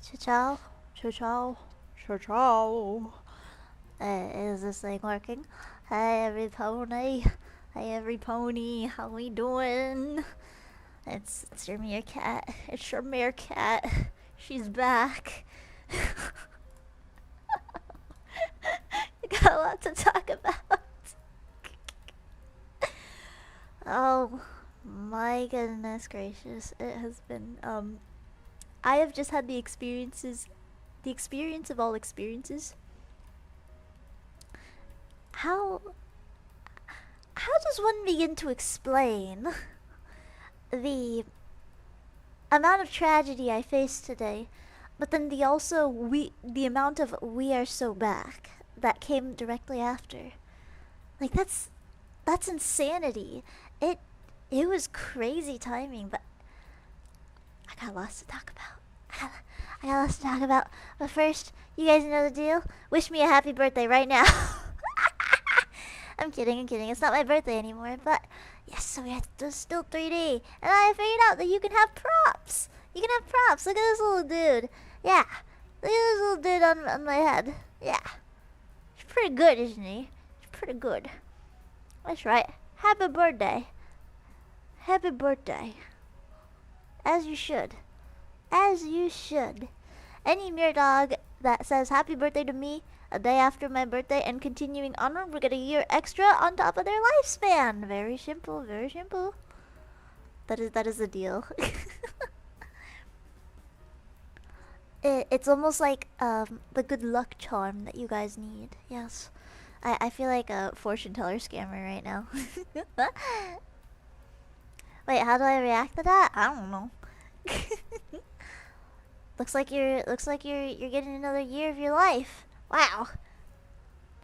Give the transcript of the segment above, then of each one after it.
Ciao, ciao, ciao. Is this thing working? Hey, every pony. Hey, every pony. How we doing? It's your meerkat. It's your meerkat. She's back. We got a lot to talk about. Oh my goodness gracious! It has been I have just had the experience of all experiences. How does one begin to explain the amount of tragedy I faced today, but then the amount of "we are so back" that came directly after? Like that's insanity. It it was crazy timing, but I got lots to talk about. I got lots to talk about. But first, you guys know the deal. Wish me a happy birthday right now. I'm kidding. It's not my birthday anymore, but yes, so it's still 3D. And I figured out that you can have props. You can have props. Look at this little dude. Yeah. Look at this little dude on my head. Yeah. He's pretty good, isn't he? He's pretty good. That's right. Happy birthday. Happy birthday. As you should. As you should. Any mere dog that says happy birthday to me a day after my birthday and continuing onward will get a year extra on top of their lifespan. Very simple, very simple. That is the deal. It's almost like the good luck charm that you guys need. Yes. I feel like a fortune teller scammer right now. Wait, how do I react to that? I don't know. looks like you're getting another year of your life. Wow.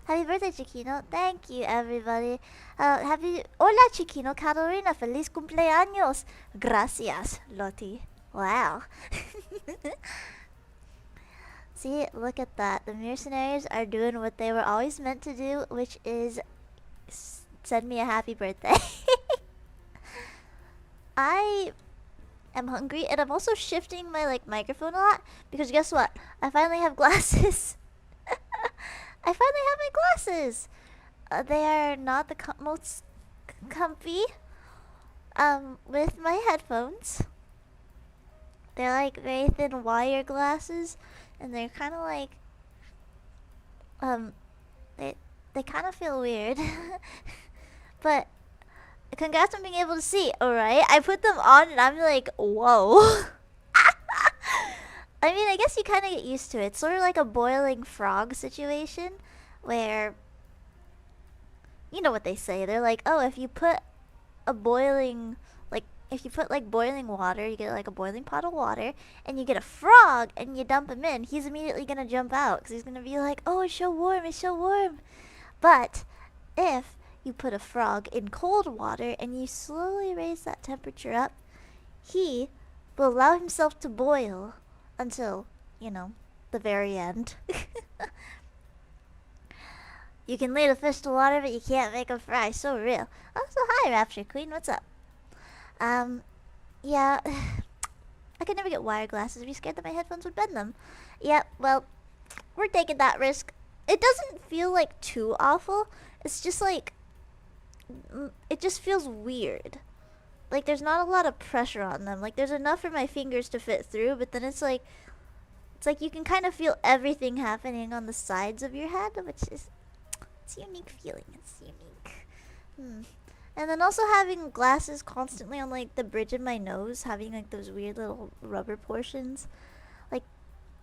Happy birthday, Ciccino. Thank you, everybody. Hola, Ciccino Katterina. Feliz cumpleaños. Gracias, Lottie. Wow. See, look at that. The mercenaries are doing what they were always meant to do, which is send me a happy birthday. I am hungry, and I'm also shifting my microphone a lot because guess what? I finally have glasses. I finally have my glasses. They are not the most comfy. With my headphones. They're like very thin wire glasses, and they're kind of like they kind of feel weird. But congrats on being able to see, alright? I put them on and I'm like, whoa. I mean, I guess you kind of get used to it. It's sort of like a boiling frog situation where, you know what they say. They're like, oh, if you put boiling water, you get like a boiling pot of water, and you get a frog and you dump him in, he's immediately going to jump out because he's going to be like, oh, it's so warm, it's so warm. But if you put a frog in cold water and you slowly raise that temperature up, he will allow himself to boil until, you know, the very end. You can lead a fish to water, but you can't make him fry. So real. Oh, so hi, Rapture Queen. What's up? Yeah. I could never get wire glasses. I'd be scared that my headphones would bend them. Yeah, well, we're taking that risk. It doesn't feel like too awful. It's just like, it just feels weird. Like there's not a lot of pressure on them. Like there's enough for my fingers to fit through, but then it's like you can kind of feel everything happening on the sides of your head, which is, it's a unique feeling. It's unique. And then also having glasses constantly on like the bridge of my nose, having like those weird little rubber portions. Like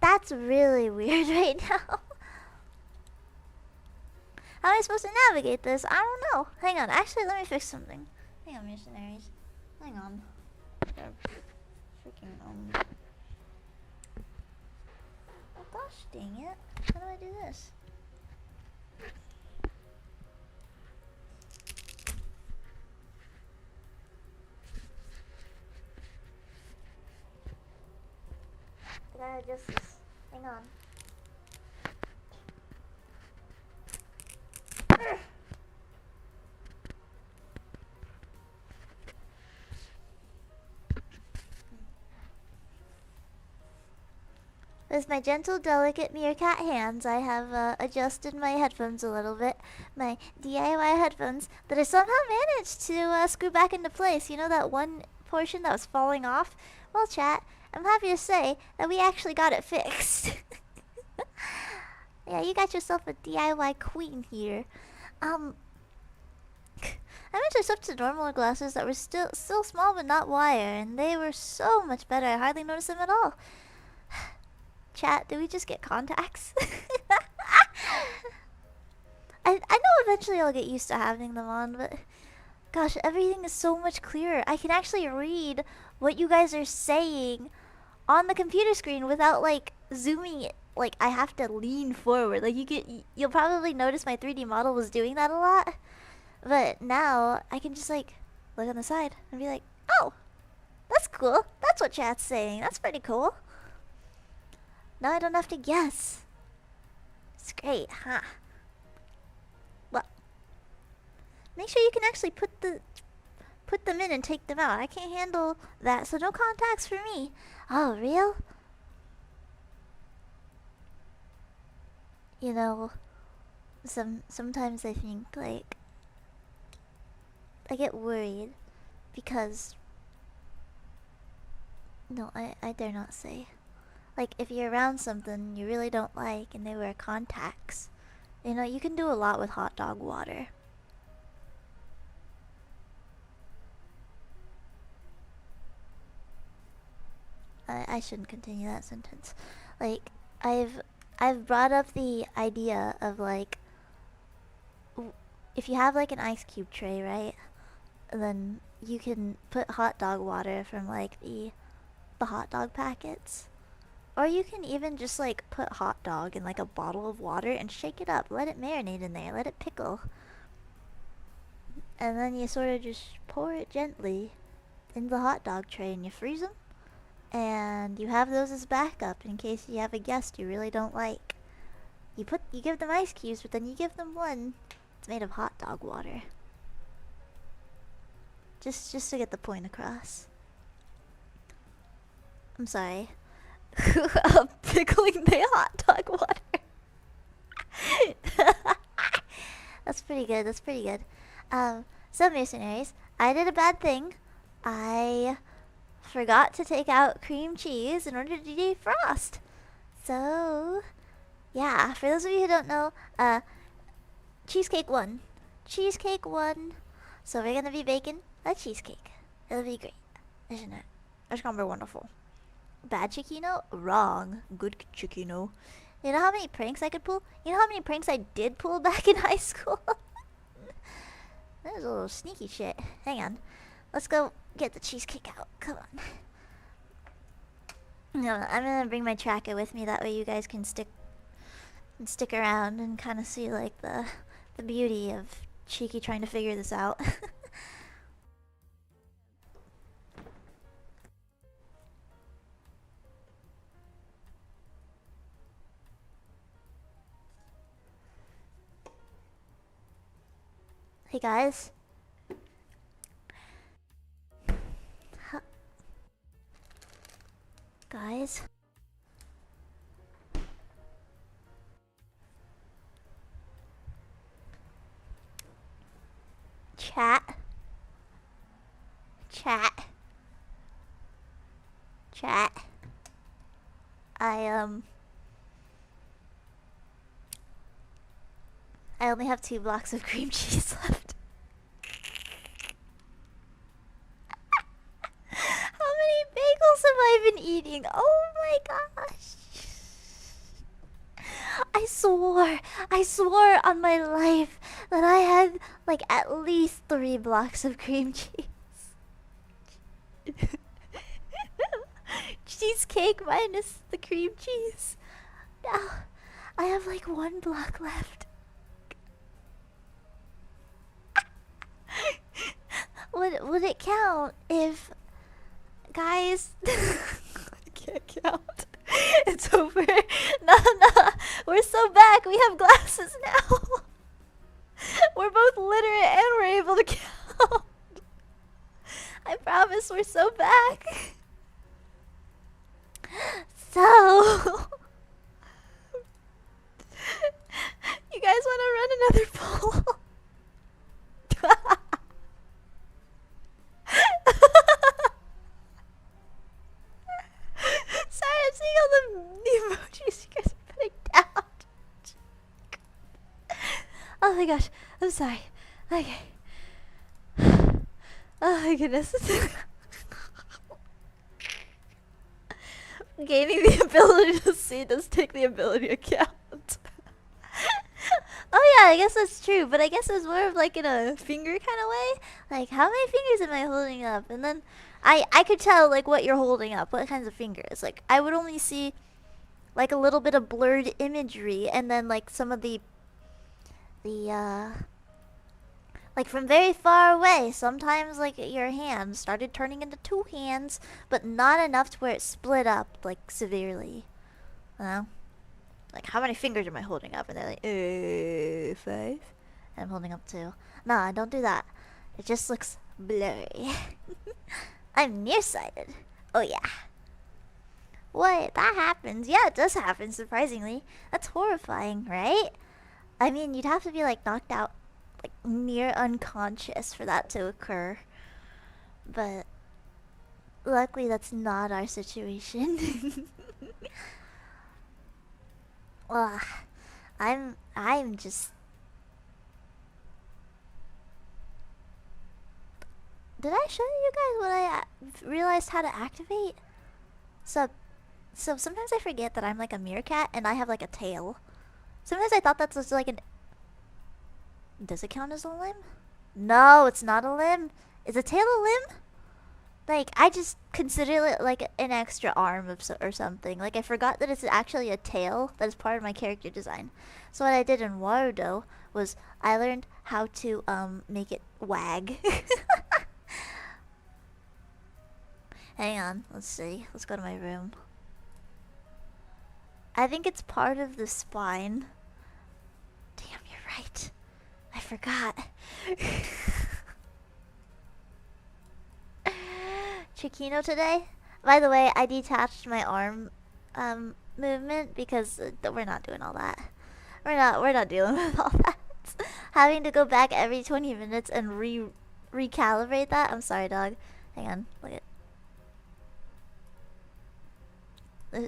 that's really weird right now. How am I supposed to navigate this? I don't know. Hang on. Actually, let me fix something. Hang on, missionaries. Hang on. Freaking oh gosh, dang it. How do I do this? I gotta adjust this. Hang on. With my gentle, delicate meerkat hands, I have adjusted my headphones a little bit. My DIY headphones that I somehow managed to screw back into place. You know that one portion that was falling off? Well, chat, I'm happy to say that we actually got it fixed. Yeah, you got yourself a DIY queen here. I went to switch to normal glasses that were still small but not wire, and they were so much better. I hardly noticed them at all. Chat, do we just get contacts? I know eventually I'll get used to having them on, but gosh, everything is so much clearer. I can actually read what you guys are saying on the computer screen without like zooming it. Like I have to lean forward. Like you'll probably notice my 3D model was doing that a lot. But now I can just like look on the side and be like, "Oh, that's cool. That's what chat's saying. That's pretty cool." Now I don't have to guess. It's great, huh? Well, make sure you can actually put them in and take them out. I can't handle that, so no contacts for me. Oh, real? You know, sometimes I think like I get worried because no, I dare not say. Like, if you're around something you really don't like and they wear contacts, you know, you can do a lot with hot dog water. I shouldn't continue that sentence. Like, I've brought up the idea of like, if you have like an ice cube tray, right? Then you can put hot dog water from like the hot dog packets. Or you can even just like put hot dog in like a bottle of water and shake it up. Let it marinate in there. Let it pickle. And then you sort of just pour it gently in the hot dog tray and you freeze them. And you have those as backup in case you have a guest you really don't like. You give them ice cubes, but then you give them one. It's made of hot dog water. Just to get the point across. I'm sorry. Pickling the hot dog water. That's pretty good. That's pretty good. So mercenaries, I did a bad thing. I forgot to take out cream cheese in order to defrost. So, yeah, for those of you who don't know, cheesecake won. Cheesecake won. So we're gonna be baking a cheesecake. It'll be great, isn't it? It's gonna be wonderful. Bad Ciccino? Wrong. Good Ciccino. You know how many pranks I could pull? You know how many pranks I did pull back in high school? That was a little sneaky shit. Hang on. Let's go get the cheesecake out. Come on. No, I'm gonna bring my tracker with me. That way you guys can stick around and kind of see like the beauty of Cheeky trying to figure this out. Hey guys. Guys. Chat. I only have 2 blocks of cream cheese left. How many bagels have I been eating? Oh my gosh. I swore on my life that I had like at least 3 blocks of cream cheese. Cheesecake minus the cream cheese. Now, I have like 1 block left. Would it count if... Guys... I can't count. It's over. No. We're so back. We have glasses now. We're both literate and we're able to count. I promise we're so back. So... another poll. Sorry, I'm seeing all the emojis you guys are putting down. Oh my gosh, I'm sorry. Okay. Oh my goodness. Gaining the ability to see does take the ability account. Oh yeah, I guess that's true, but I guess it's more of like in a finger kind of way. Like, how many fingers am I holding up? And then I could tell like what you're holding up, what kinds of fingers. Like, I would only see like a little bit of blurred imagery, and then like some of the like from very far away, sometimes like your hand started turning into two hands, but not enough to where it split up like severely. You know? Like, how many fingers am I holding up? And they're like, 5. And I'm holding up 2. Nah, don't do that. It just looks blurry. I'm nearsighted. Oh yeah. What? That happens. Yeah, it does happen, surprisingly. That's horrifying, right? I mean, you'd have to be like knocked out, like near unconscious for that to occur. But luckily that's not our situation. Ugh. I'm just... Did I show you guys what I realized how to activate? So sometimes I forget that I'm like a meerkat and I have like a tail. Sometimes I thought that's just like an... Does it count as a limb? No, it's not a limb. Is a tail a limb? Like, I just consider it like an extra arm or something. Like, I forgot that it's actually a tail that is part of my character design. So what I did in Warudo was I learned how to make it wag. Hang on, let's see. Let's go to my room. I think it's part of the spine. Damn, you're right. I forgot. Ciccino today. By the way, I detached my arm movement because we're not doing all that. We're not dealing with all that. Having to go back every 20 minutes and recalibrate that. I'm sorry, dog. Hang on. Look at.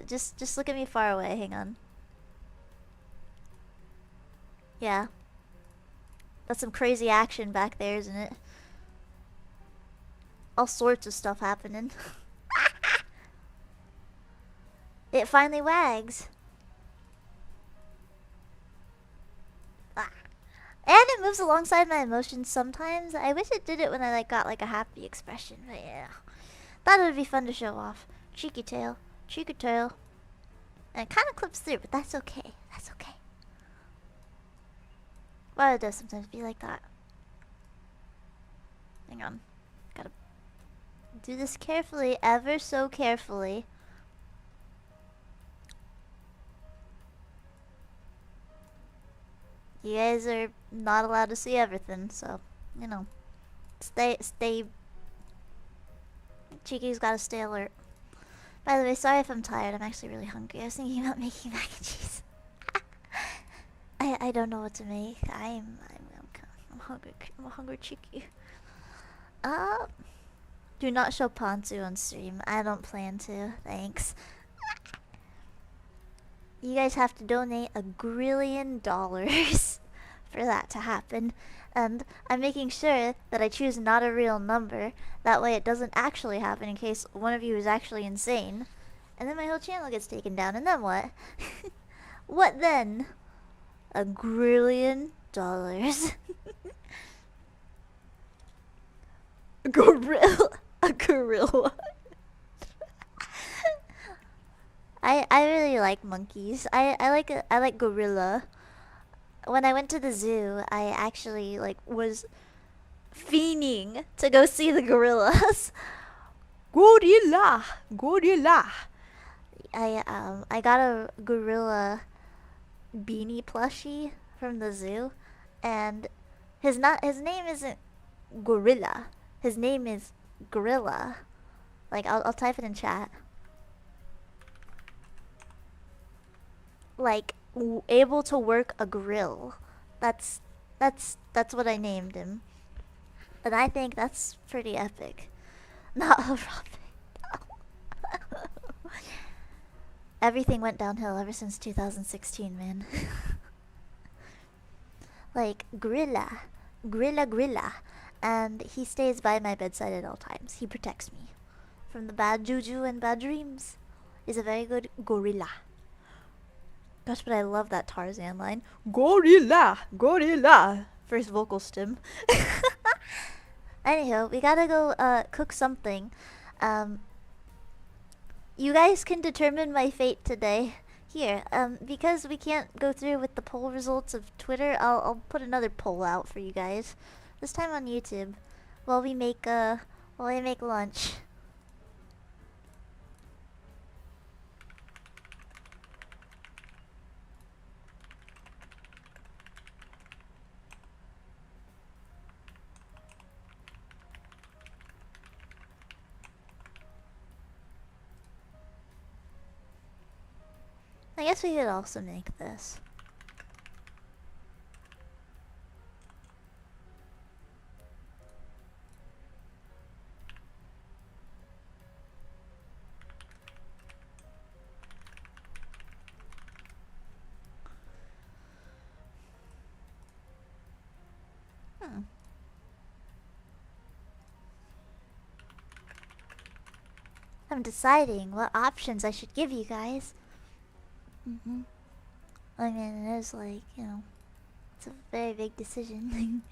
Just look at me far away. Hang on. Yeah. That's some crazy action back there, isn't it? All sorts of stuff happening. It finally wags. Ah. And it moves alongside my emotions sometimes. I wish it did it when I like got like a happy expression, but yeah. Thought it would be fun to show off. Cheeky tail. Cheeky tail. And it kind of clips through, but that's okay. That's okay. Well, it does sometimes be like that. Hang on. Gotta do this carefully, ever so carefully. You guys are not allowed to see everything, so, you know. Stay... Cheeky's gotta stay alert. By the way, sorry if I'm tired. I'm actually really hungry. I was thinking about making mac and cheese. I don't know what to make. I'm hungry. I'm a hungry Cheeky. Do not show Ponzu on stream. I don't plan to. Thanks. You guys have to donate $1,000,000,000 for that to happen. And I'm making sure that I choose not a real number. That way it doesn't actually happen in case one of you is actually insane. And then my whole channel gets taken down. And then what? What then? $1,000,000,000. Gorilla. A gorilla. I really like monkeys. I like gorilla. When I went to the zoo, I actually like was fiending to go see the gorillas. Gorilla, gorilla. I got a gorilla beanie plushie from the zoo, and his name isn't Gorilla. His name is Gorilla. Like I'll type it in chat. Like able to work a grill. That's That's what I named him. And I think that's pretty epic. Not horrific. Everything went downhill ever since 2016, man. Like, Grilla. And he stays by my bedside at all times. He protects me from the bad juju and bad dreams. He's a very good gorilla. Gosh, but I love that Tarzan line. Gorilla. First vocal stem. Anyhow, we gotta go cook something. You guys can determine my fate today. Here, because we can't go through with the poll results of Twitter, I'll put another poll out for you guys. This time on YouTube, while we make lunch. I guess we could also make this. I'm deciding what options I should give you guys. I mean, it is like, you know, it's a very big decision.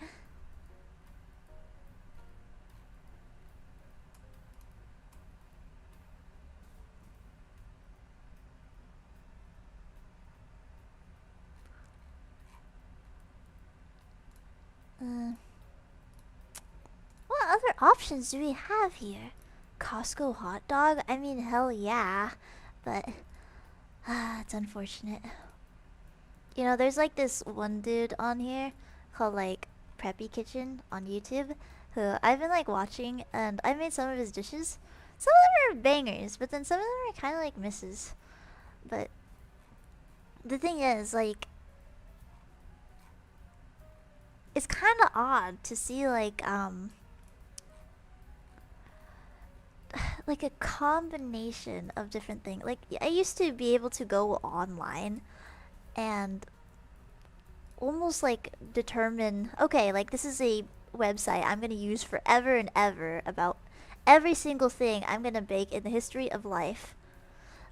What other options do we have here? Costco hot dog? I mean, hell yeah. But, it's unfortunate. You know, there's like this one dude on here called like Preppy Kitchen on YouTube who I've been like watching, and I made some of his dishes. Some of them are bangers, but then some of them are kind of like misses. But the thing is, like, it's kind of odd to see like like a combination of different things. Like, I used to be able to go online and almost like determine, okay, like this is a website I'm gonna use forever and ever about every single thing I'm gonna bake in the history of life.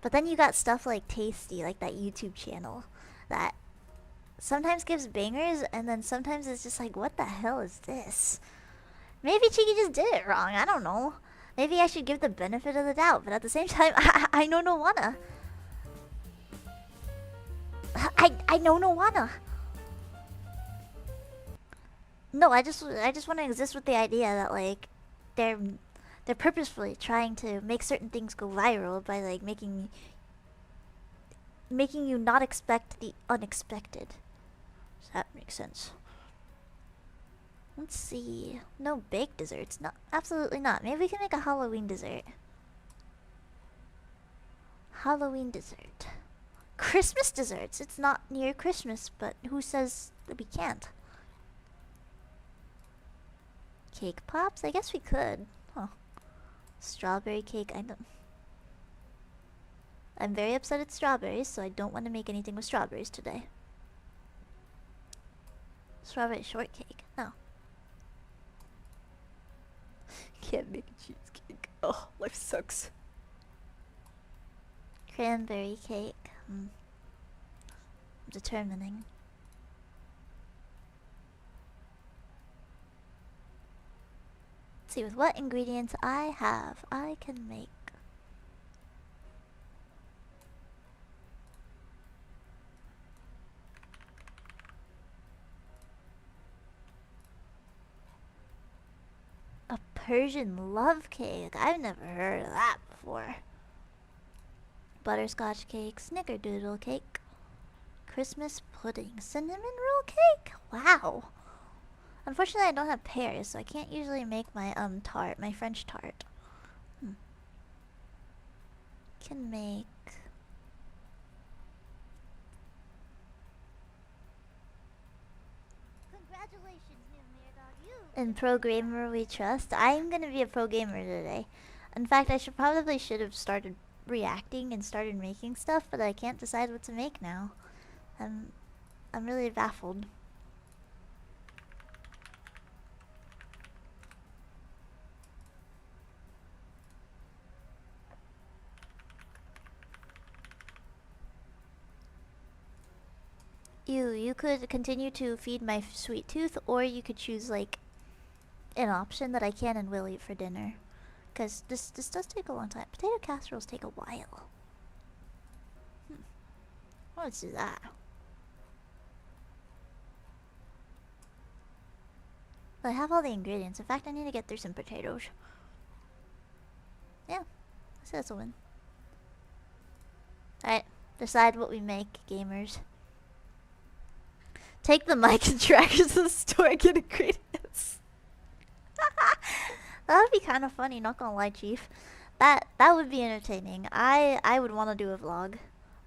But then you got stuff like Tasty, like that YouTube channel that sometimes gives bangers, and then sometimes it's just like, what the hell is this? Maybe Cheeky just did it wrong, I don't know. Maybe I should give the benefit of the doubt, but at the same time, I know no wanna. I know no wanna. No, I just want to exist with the idea that like they're purposefully trying to make certain things go viral by like making you not expect the unexpected. Does that make sense? Let's see. No baked desserts. No, absolutely not. Maybe we can make a Halloween dessert. Halloween dessert. Christmas desserts. It's not near Christmas, but who says that we can't? Cake pops? I guess we could. Huh. Strawberry cake. I'm very upset at strawberries, so I don't want to make anything with strawberries today. Strawberry shortcake. No. Can't make a cheesecake. Oh, life sucks. Cranberry cake. I'm determining. Let's see, with what ingredients I have, I can make a Persian love cake. I've never heard of that before. Butterscotch cake, snickerdoodle cake, Christmas pudding, cinnamon roll cake. Wow. Unfortunately, I don't have pears, so I can't usually make my tart, my French tart. Can make In pro gamer we trust. I'm gonna be a pro gamer today. In fact, I should have started reacting and started making stuff, but I can't decide what to make now. I'm really baffled. You could continue to feed my sweet tooth, or you could choose like an option that I can and will eat for dinner. Cause this does take a long time. Potato casseroles take a while. Let's do that. I have all the ingredients. In fact, I need to get through some potatoes. Yeah, I say that's a win. Alright, decide what we make, gamers. Take the mic and trackers to the store, get ingredients. That would be kind of funny, not gonna lie, Chief. That would be entertaining. I would want to do a vlog.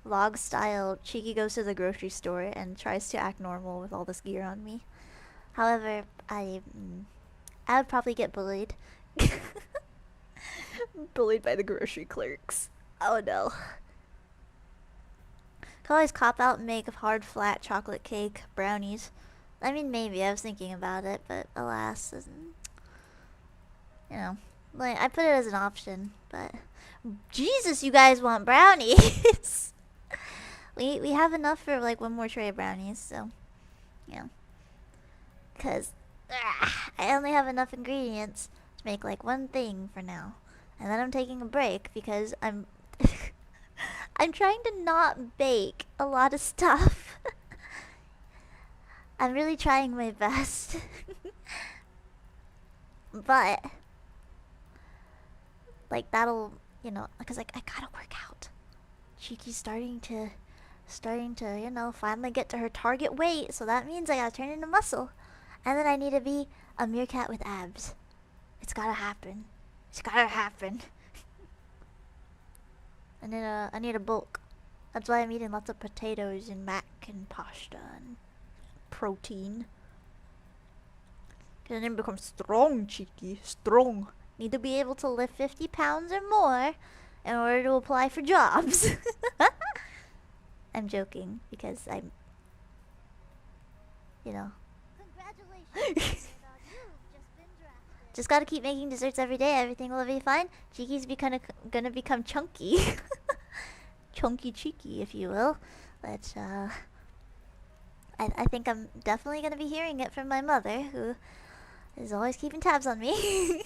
Vlog style, Cheeky goes to the grocery store and tries to act normal with all this gear on me. However, I would probably get bullied. Bullied by the grocery clerks. Oh no. Could always cop out and make a hard flat chocolate cake, brownies. I mean, maybe, I was thinking about it, but alas, you know, like, I put it as an option, but Jesus, you guys want brownies! we have enough for like one more tray of brownies, so, yeah. Cause, I only have enough ingredients to make like one thing for now. And then I'm taking a break because I'm I'm trying to not bake a lot of stuff. I'm really trying my best. But like that'll, you know, because like I gotta work out. Cheeky's starting to, you know, finally get to her target weight, so that means I gotta turn into muscle. And then I need to be a meerkat with abs. It's gotta happen. It's gotta happen. I need a bulk. That's why I'm eating lots of potatoes and mac and pasta and protein. Cause I need to become strong, Cheeky. Strong. Need to be able to lift 50 pounds or more in order to apply for jobs. I'm joking because I'm, you know. Congratulations. Just gotta keep making desserts every day. Everything will be fine. Cheeky's gonna become chunky. Chunky Cheeky, if you will. But, I think I'm definitely gonna be hearing it from my mother, who is always keeping tabs on me.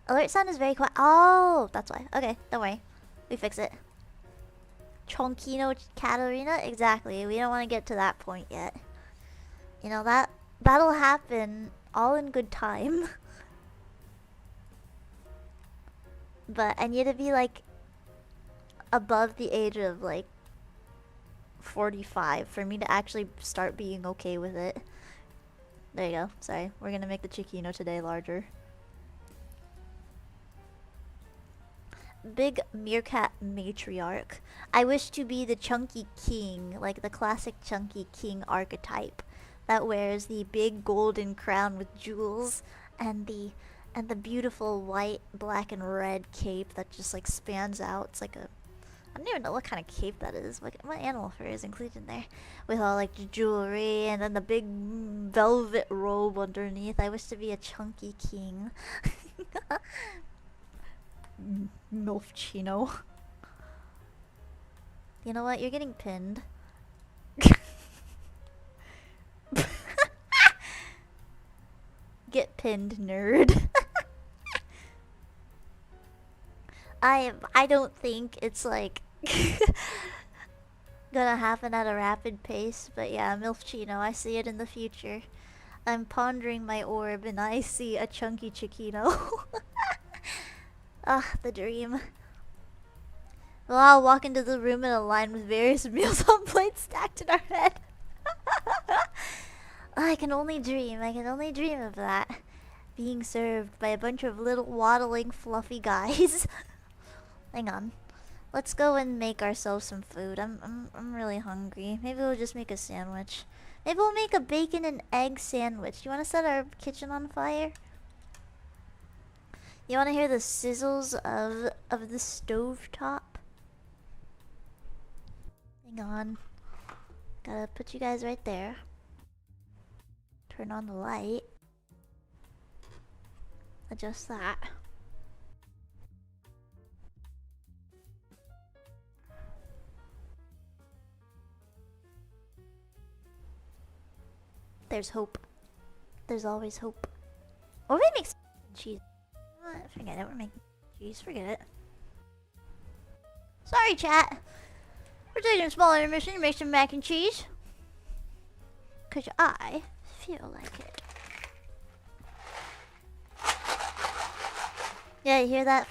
Alert sound is very quiet. Oh, that's why. Okay, don't worry. We fix it. Ciccino Katterina? Exactly. We don't want to get to that point yet. You know, that'll happen all in good time. But I need to be like above the age of like 45 for me to actually start being okay with it. There you go. Sorry. We're gonna make the Ciccino today larger. Big meerkat matriarch. I wish to be the chunky king, like the classic chunky king archetype that wears the big golden crown with jewels and the beautiful white, black, and red cape that just like spans out. It's like a, I don't even know what kind of cape that is. What animal fur is included in there? With all like the jewelry and then the big velvet robe underneath. I wish to be a chunky king. Milfchino. You know what? You're getting pinned. Get pinned, nerd. I don't think it's like gonna happen at a rapid pace, but yeah, Milfchino, I see it in the future. I'm pondering my orb and I see a chunky Ciccino. Ah, the dream. We'll all walk into the room in a line with various meals on plates stacked in our head. I can only dream of that. Being served by a bunch of little waddling fluffy guys. Hang on. Let's go and make ourselves some food. I'm really hungry. Maybe we'll just make a sandwich. Maybe we'll make a bacon and egg sandwich. You want to set our kitchen on fire? You want to hear the sizzles of the stove top? Hang on. Gotta put you guys right there. Turn on the light. Adjust that. There's hope. There's always hope. Or we make cheese. Forget it, we're making cheese, forget it. Sorry, chat. We're taking a small intermission to make some mac and cheese. Cause I feel like it. Yeah, you hear that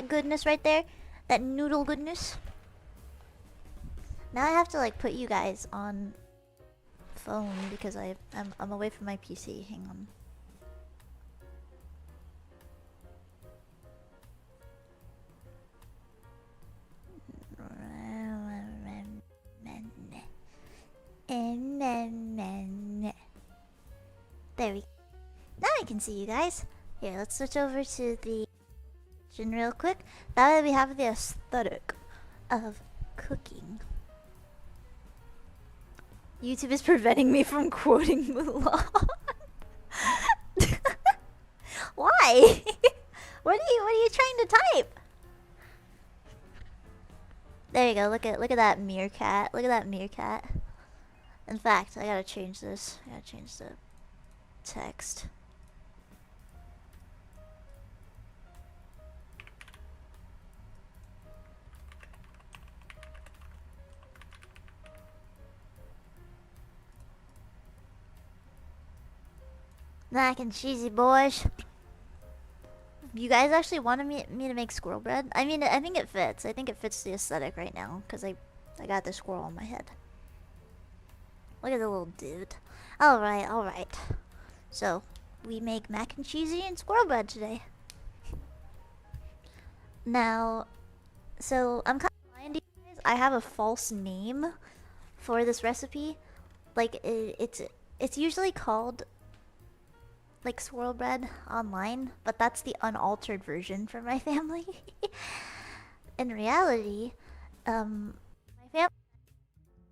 goodness right there? That noodle goodness? Now I have to like put you guys on phone because I'm away from my PC. Hang on. There we go. Now I can see you guys. Here, let's switch over to the kitchen real quick. That way we have the aesthetic of cooking. YouTube is preventing me from quoting Mulan. Why? What are you trying to type? There you go. Look at that meerkat. Look at that meerkat. In fact, I gotta change this. I gotta change the text. Mac and cheesy boys. You guys actually wanted me to make squirrel bread? I mean, I think it fits. I think it fits the aesthetic right now because I got the squirrel on my head. Look at the little dude. Alright, alright. So, we make mac and cheesy and squirrel bread today. Now, so I'm kind of lying to you guys. I have a false name for this recipe. Like, it's usually called like swirl bread online, but that's the unaltered version for my family. In reality, my family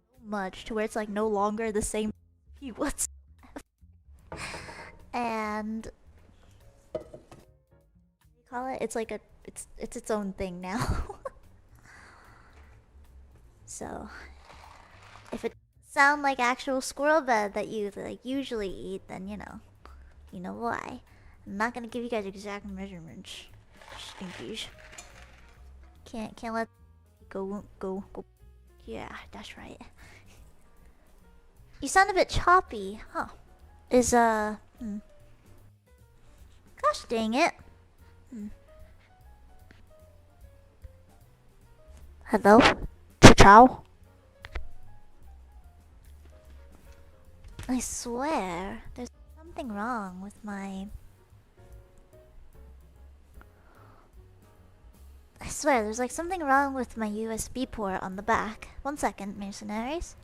so much to where it's like no longer the same whatsoever. And what do you call it? It's like it's its own thing now. So if it sound like actual squirrel bread that you like usually eat, then you know why. I'm not gonna give you guys exact measurements. Stinkies. Can't let go. Yeah, that's right. You sound a bit choppy, huh? Gosh dang it. Hello? Ciao? I swear, there's something wrong with my... I swear, there's like something wrong with my USB port on the back. 1 second, mercenaries.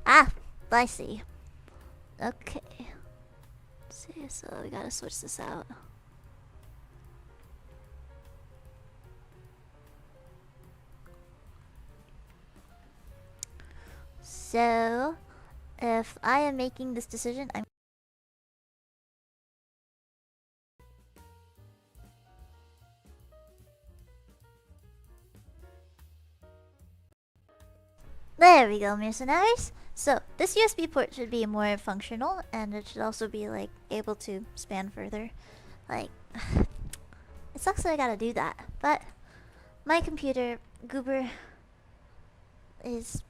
Ah, I see. Okay. Let's see, so we gotta switch this out. So, if I am making this decision, I'm... There we go, mercenaries. So, this USB port should be more functional, and it should also be, like, able to span further. Like, it sucks that I gotta do that, but my computer, Goober, is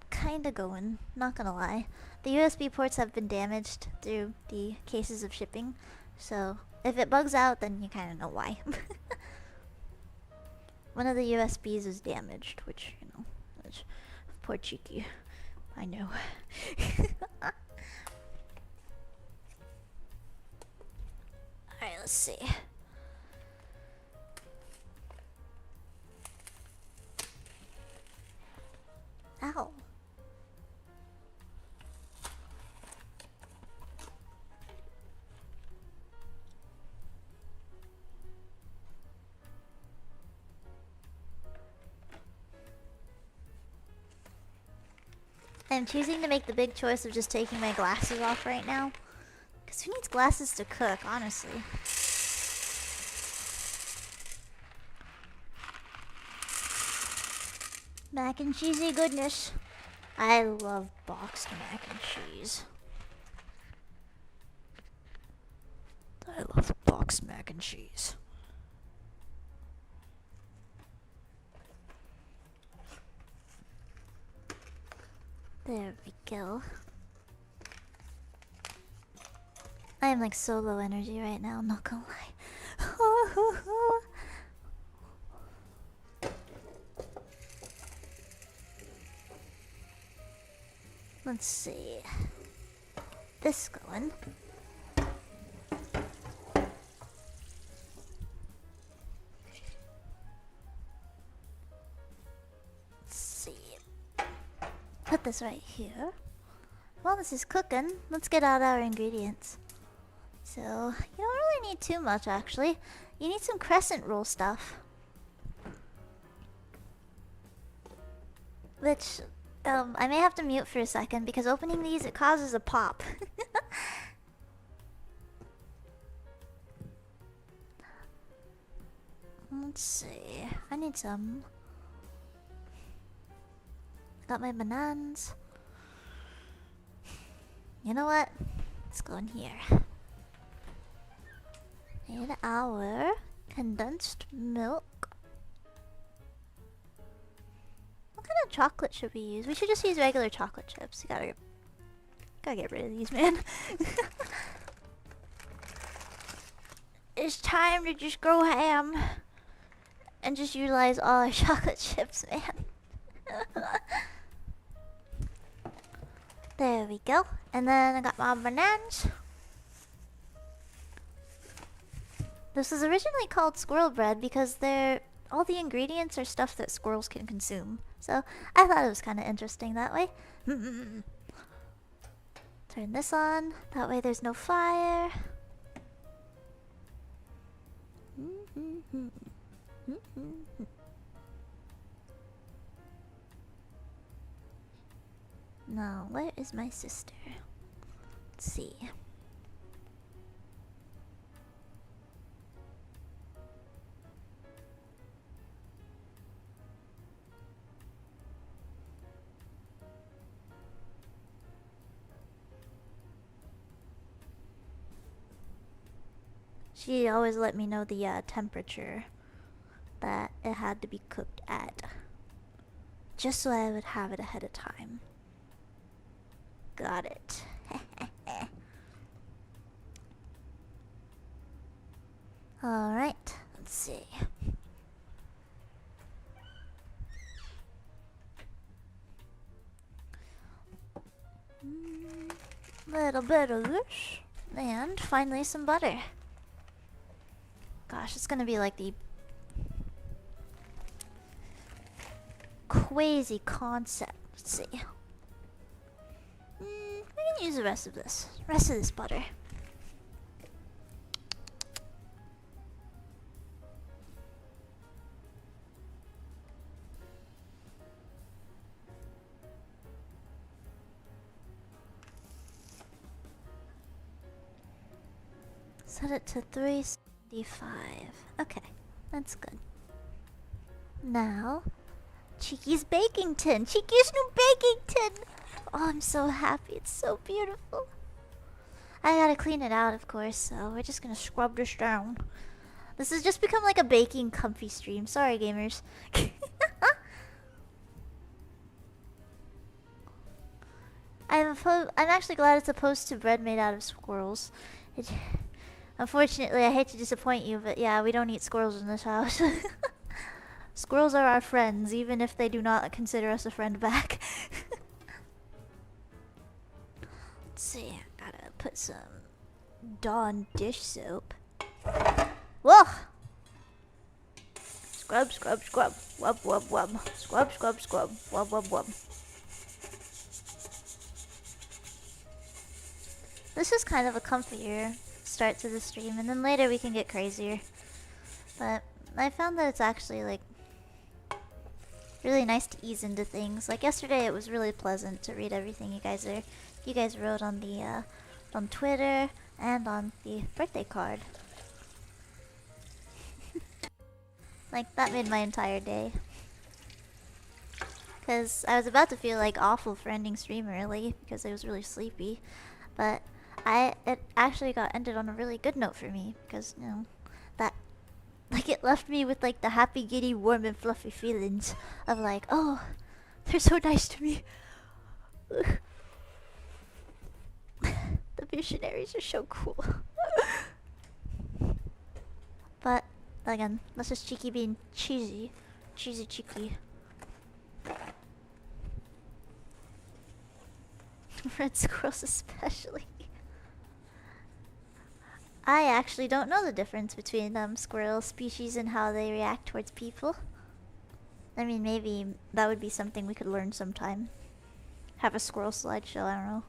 kinda going, not gonna lie. The USB ports have been damaged through the cases of shipping, so if it bugs out, then you kinda know why. One of the USBs is damaged, which, you know, which, poor cheeky. I know. Alright, let's see. I'm choosing to make the big choice of just taking my glasses off right now. Because who needs glasses to cook, honestly? Mac and cheesy goodness. I love boxed mac and cheese. I love boxed mac and cheese. There we go. I am like so low energy right now, I'm not gonna lie. Let's see. This going. Let's see. Put this right here. While this is cooking, let's get out our ingredients. So, you don't really need too much actually. You need some crescent roll stuff. Which, I may have to mute for a second because opening these, it causes a pop. Let's see. I need some. Got my bananas. You know what? Let's go in here. Need our condensed milk. What kind of chocolate should we use? We should just use regular chocolate chips. Gotta get rid of these, man. It's time to just grow ham and just utilize all our chocolate chips, man. There we go. And then I got my bananas. This was originally called squirrel bread because all the ingredients are stuff that squirrels can consume. So I thought it was kind of interesting that way. Turn this on. That way there's no fire. Now, where is my sister? Let's see. She always let me know the temperature that it had to be cooked at, just so I would have it ahead of time. Got it. Alright, let's see. Little bit of this, and finally some butter. Gosh, it's gonna be like the crazy concept. Let's see. We can use the rest of this butter. Set it to 375. Okay, that's good. Now, Cheeky's baking tin. Cheeky's new baking tin! Oh, I'm so happy. It's so beautiful. I gotta clean it out, of course, so we're just gonna scrub this down. This has just become like a baking comfy stream. Sorry, gamers. I'm actually glad it's opposed to bread made out of squirrels. Unfortunately, I hate to disappoint you, but yeah, we don't eat squirrels in this house. Squirrels are our friends, even if they do not consider us a friend back. Let's see, I gotta put some Dawn dish soap. Whoa! Scrub, scrub, scrub. Wub, wub, wub. Scrub, scrub, scrub. Wub, wub, wub. This is kind of a comfier start to the stream, and then later we can get crazier. But I found that it's actually like really nice to ease into things. Like yesterday, it was really pleasant to read everything you guys wrote on the on Twitter and on the birthday card. Like that made my entire day. Cause I was about to feel like awful for ending stream early because I was really sleepy, but it actually got ended on a really good note for me because you know that like it left me with like the happy, giddy, warm, and fluffy feelings of like, oh, they're so nice to me. The missionaries are so cool. But again, that's just Cheeky being cheesy Cheeky. Red squirrels especially. I actually don't know the difference between squirrel species and how they react towards people. I mean, maybe that would be something we could learn sometime. Have a squirrel slideshow, I don't know.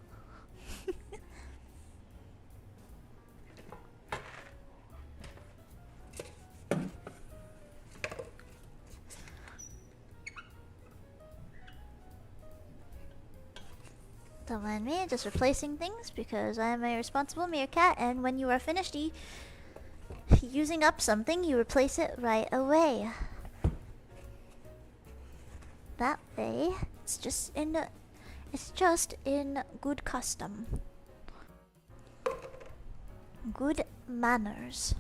Don't mind me, just replacing things because I am a responsible meerkat, and when you are finished using up something, you replace it right away. That way, it's just in good custom. Good manners.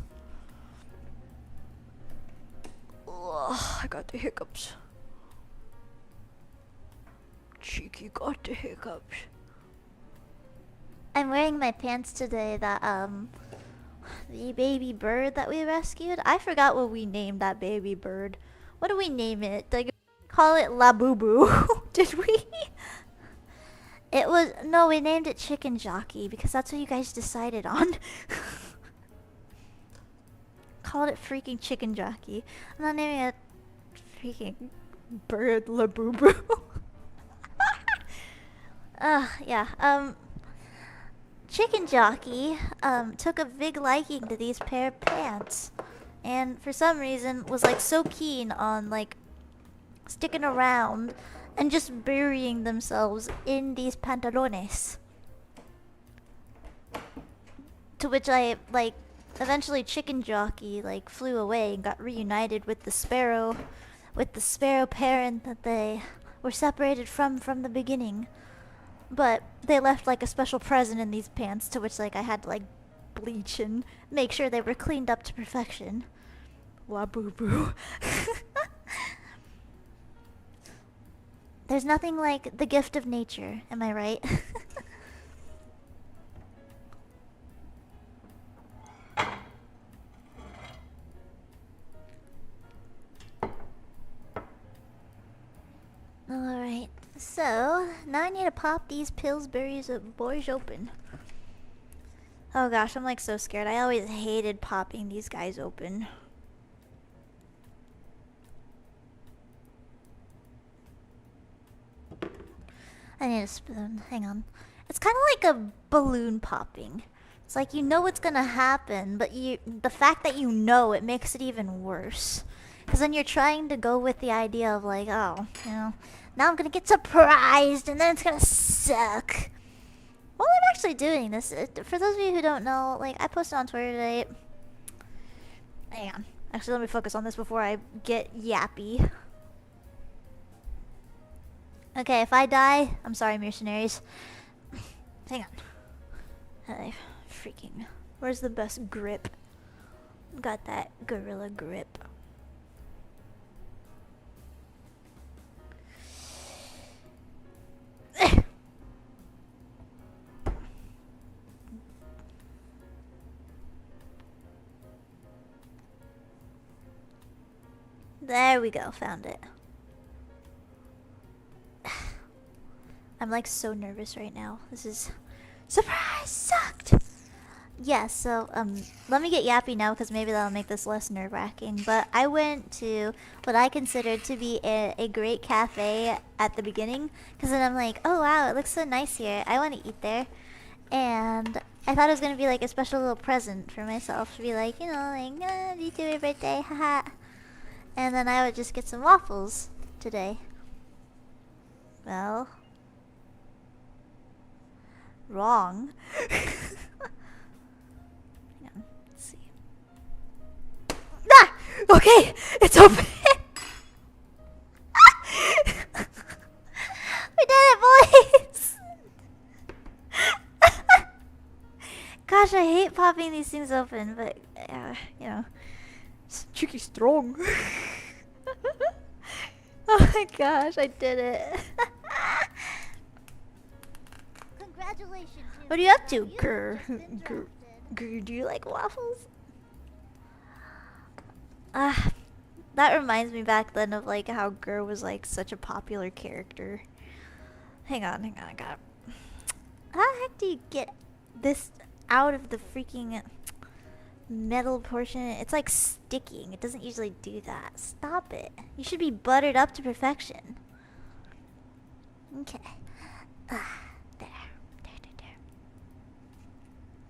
Ugh, I got the hiccups. Cheeky got the hiccups. I'm wearing my pants today that the baby bird that we rescued. I forgot what we named that baby bird. What do we name it? Like, call it La Boo Boo. Did we? No, we named it Chicken Jockey because that's what you guys decided on. Called it freaking Chicken Jockey. I'm not naming it freaking bird La Boo Boo. Yeah, Chicken Jockey, took a big liking to these pair of pants. And for some reason was like so keen on like sticking around and just burying themselves in these pantalones. To which I, like, eventually Chicken Jockey, like, flew away and got reunited with the sparrow parent that they were separated from the beginning. But they left like a special present in these pants, to which like I had to like bleach and make sure they were cleaned up to perfection. La boo boo. There's nothing like the gift of nature, am I right? Alright, so now I need to pop these Pillsbury's boys open. Oh gosh, I'm like so scared. I always hated popping these guys open. I need a spoon. Hang on. It's kind of like a balloon popping. It's like you know what's gonna happen, but the fact that you know it makes it even worse. Because then you're trying to go with the idea of like, oh, you know, now I'm gonna get surprised and then it's gonna suck. While I'm actually doing this, for those of you who don't know, like I posted on Twitter today. Hang on. Actually, let me focus on this before I get yappy. Okay, if I die, I'm sorry, mercenaries. Hang on. Freaking. Where's the best grip? Got that gorilla grip. There we go, found it. I'm like so nervous right now. This is... Surprise! Sucked! Yeah, so, let me get yappy now because maybe that'll make this less nerve-wracking. But I went to what I considered to be a great cafe at the beginning. Because then I'm like, oh wow, it looks so nice here. I want to eat there. And I thought it was going to be like a special little present for myself. To be like, you know, like, VTuber birthday, haha. And then I would just get some waffles today? Well, wrong. Hang on, let's see. Ah! Okay, it's open. We did it, boys! Gosh, I hate popping these things open, but you know, it's tricky strong. Oh my gosh, I did it. Congratulations. What are you up to, Grr? Grr, do you like waffles? That reminds me back then of like how Grr was like such a popular character. Hang on, I got it. How the heck do you get this out of the freaking metal portion? It's like sticking. It doesn't usually do that. Stop it. You should be buttered up to perfection. Okay. There.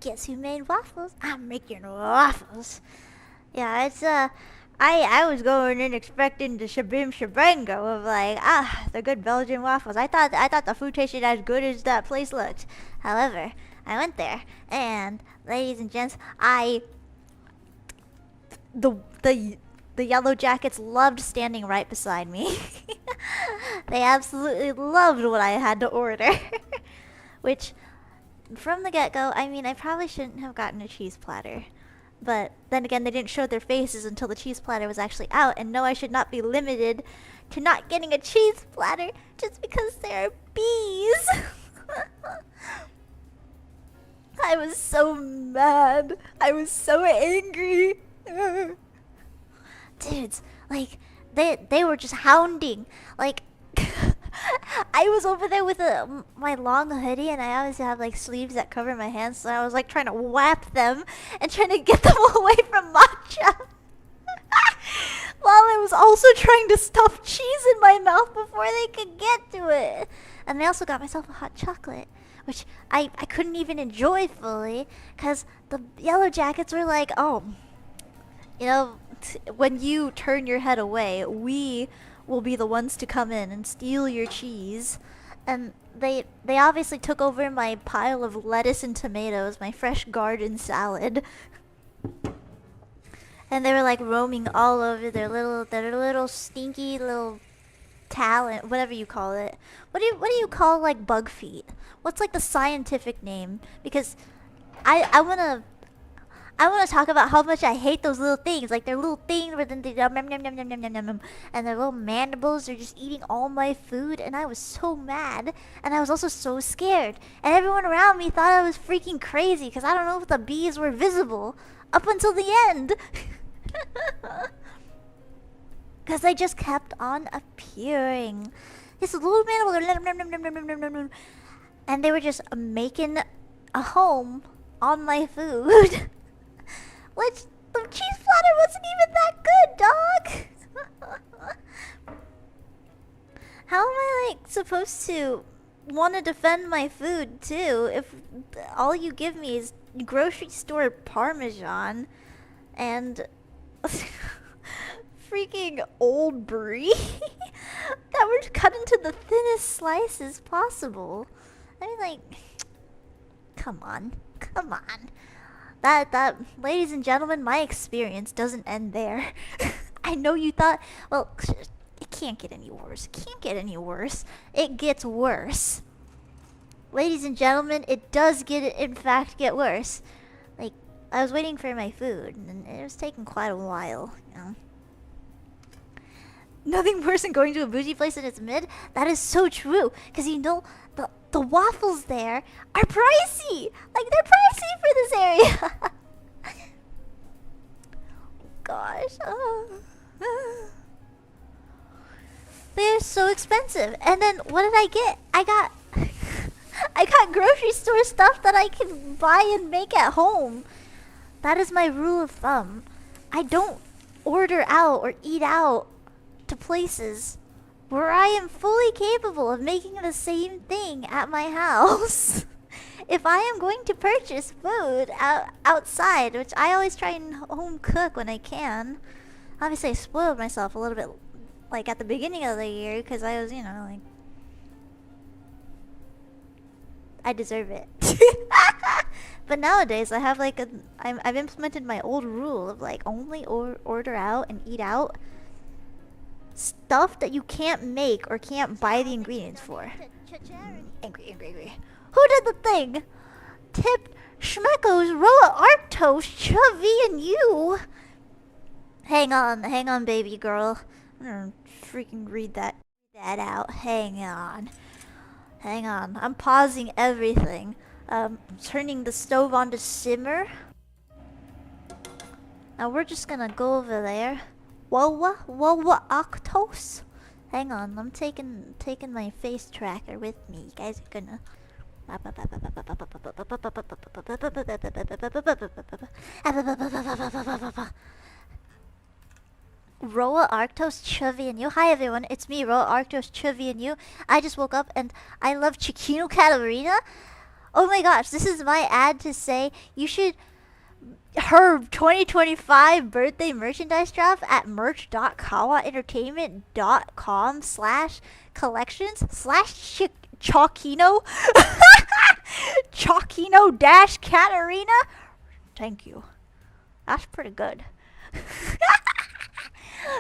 Guess who made waffles? I'm making waffles. Yeah, it's I was going in expecting the shabim shabango of like, the good Belgian waffles. I thought the food tasted as good as that place looked. However, I went there and ladies and gents, the Yellow Jackets loved standing right beside me. They absolutely loved what I had to order. Which, from the get-go, I mean, I probably shouldn't have gotten a cheese platter. But then again, they didn't show their faces until the cheese platter was actually out. And no, I should not be limited to not getting a cheese platter just because there are bees. I was so mad. I was so angry. Dudes, like, they were just hounding. Like, I was over there with my long hoodie, and I obviously have like sleeves that cover my hands, so I was like trying to whap them and trying to get them away from Matcha. While I was also trying to stuff cheese in my mouth before they could get to it. And I also got myself a hot chocolate, which I couldn't even enjoy fully, because the Yellow Jackets were like, oh, you know, when you turn your head away, we will be the ones to come in and steal your cheese. And they obviously took over my pile of lettuce and tomatoes, my fresh garden salad. And they were like roaming all over their little stinky little talent, whatever you call it. What do you call like bug feet? What's like the scientific name? Because I wanna talk about how much I hate those little things. Like, they're little things where then they and their little mandibles are just eating all my food, and I was so mad, and I was also so scared. And everyone around me thought I was freaking crazy, because I don't know if the bees were visible up until the end. Because they just kept on appearing. This little mandible, and they were just making a home on my food. Which, the cheese platter wasn't even that good, dog! How am I, like, supposed to want to defend my food, too, if all you give me is grocery store Parmesan and freaking Old Brie that were cut into the thinnest slices possible? I mean, like, come on. That, ladies and gentlemen, my experience doesn't end there. I know you thought, well, it can't get any worse. It gets worse. Ladies and gentlemen, it does in fact get worse. Like, I was waiting for my food, and it was taking quite a while, you know. Nothing worse than going to a bougie place and it's mid. That is so true, because you know, the waffles there are pricey. Like, they're pricey for this area. Gosh. They're so expensive. And then what did I get? I got grocery store stuff that I can buy and make at home. That is my rule of thumb. I don't order out or eat out to places where I am fully capable of making the same thing at my house. If I am going to purchase food outside, which I always try and home cook when I can. Obviously, I spoiled myself a little bit like at the beginning of the year, because I was, you know, like, I deserve it. But nowadays I have like I've implemented my old rule of like only order out and eat out stuff that you can't make or can't buy the ingredients for. Angry. Who did the thing? Tip Schmeckos, Rowa Arctos, Chubby, and you. Hang on, baby girl. I'm gonna freaking read that out. Hang on. I'm pausing everything. Turning the stove on to simmer. Now we're just gonna go over there. Rowa Arctos. Hang on, I'm taking my face tracker with me. You guys are gonna. Rowa Arctos, Chubby, and you. Hi everyone, it's me, Rowa Arctos, Chubby, and you. I just woke up and I love Ciccino Katterina. Oh my gosh, this is my ad to say you should her 2025 birthday merchandise drop at merch.kawaentertainment.com/collections/Ciccino Ciccino-Katterina. Thank you. That's pretty good.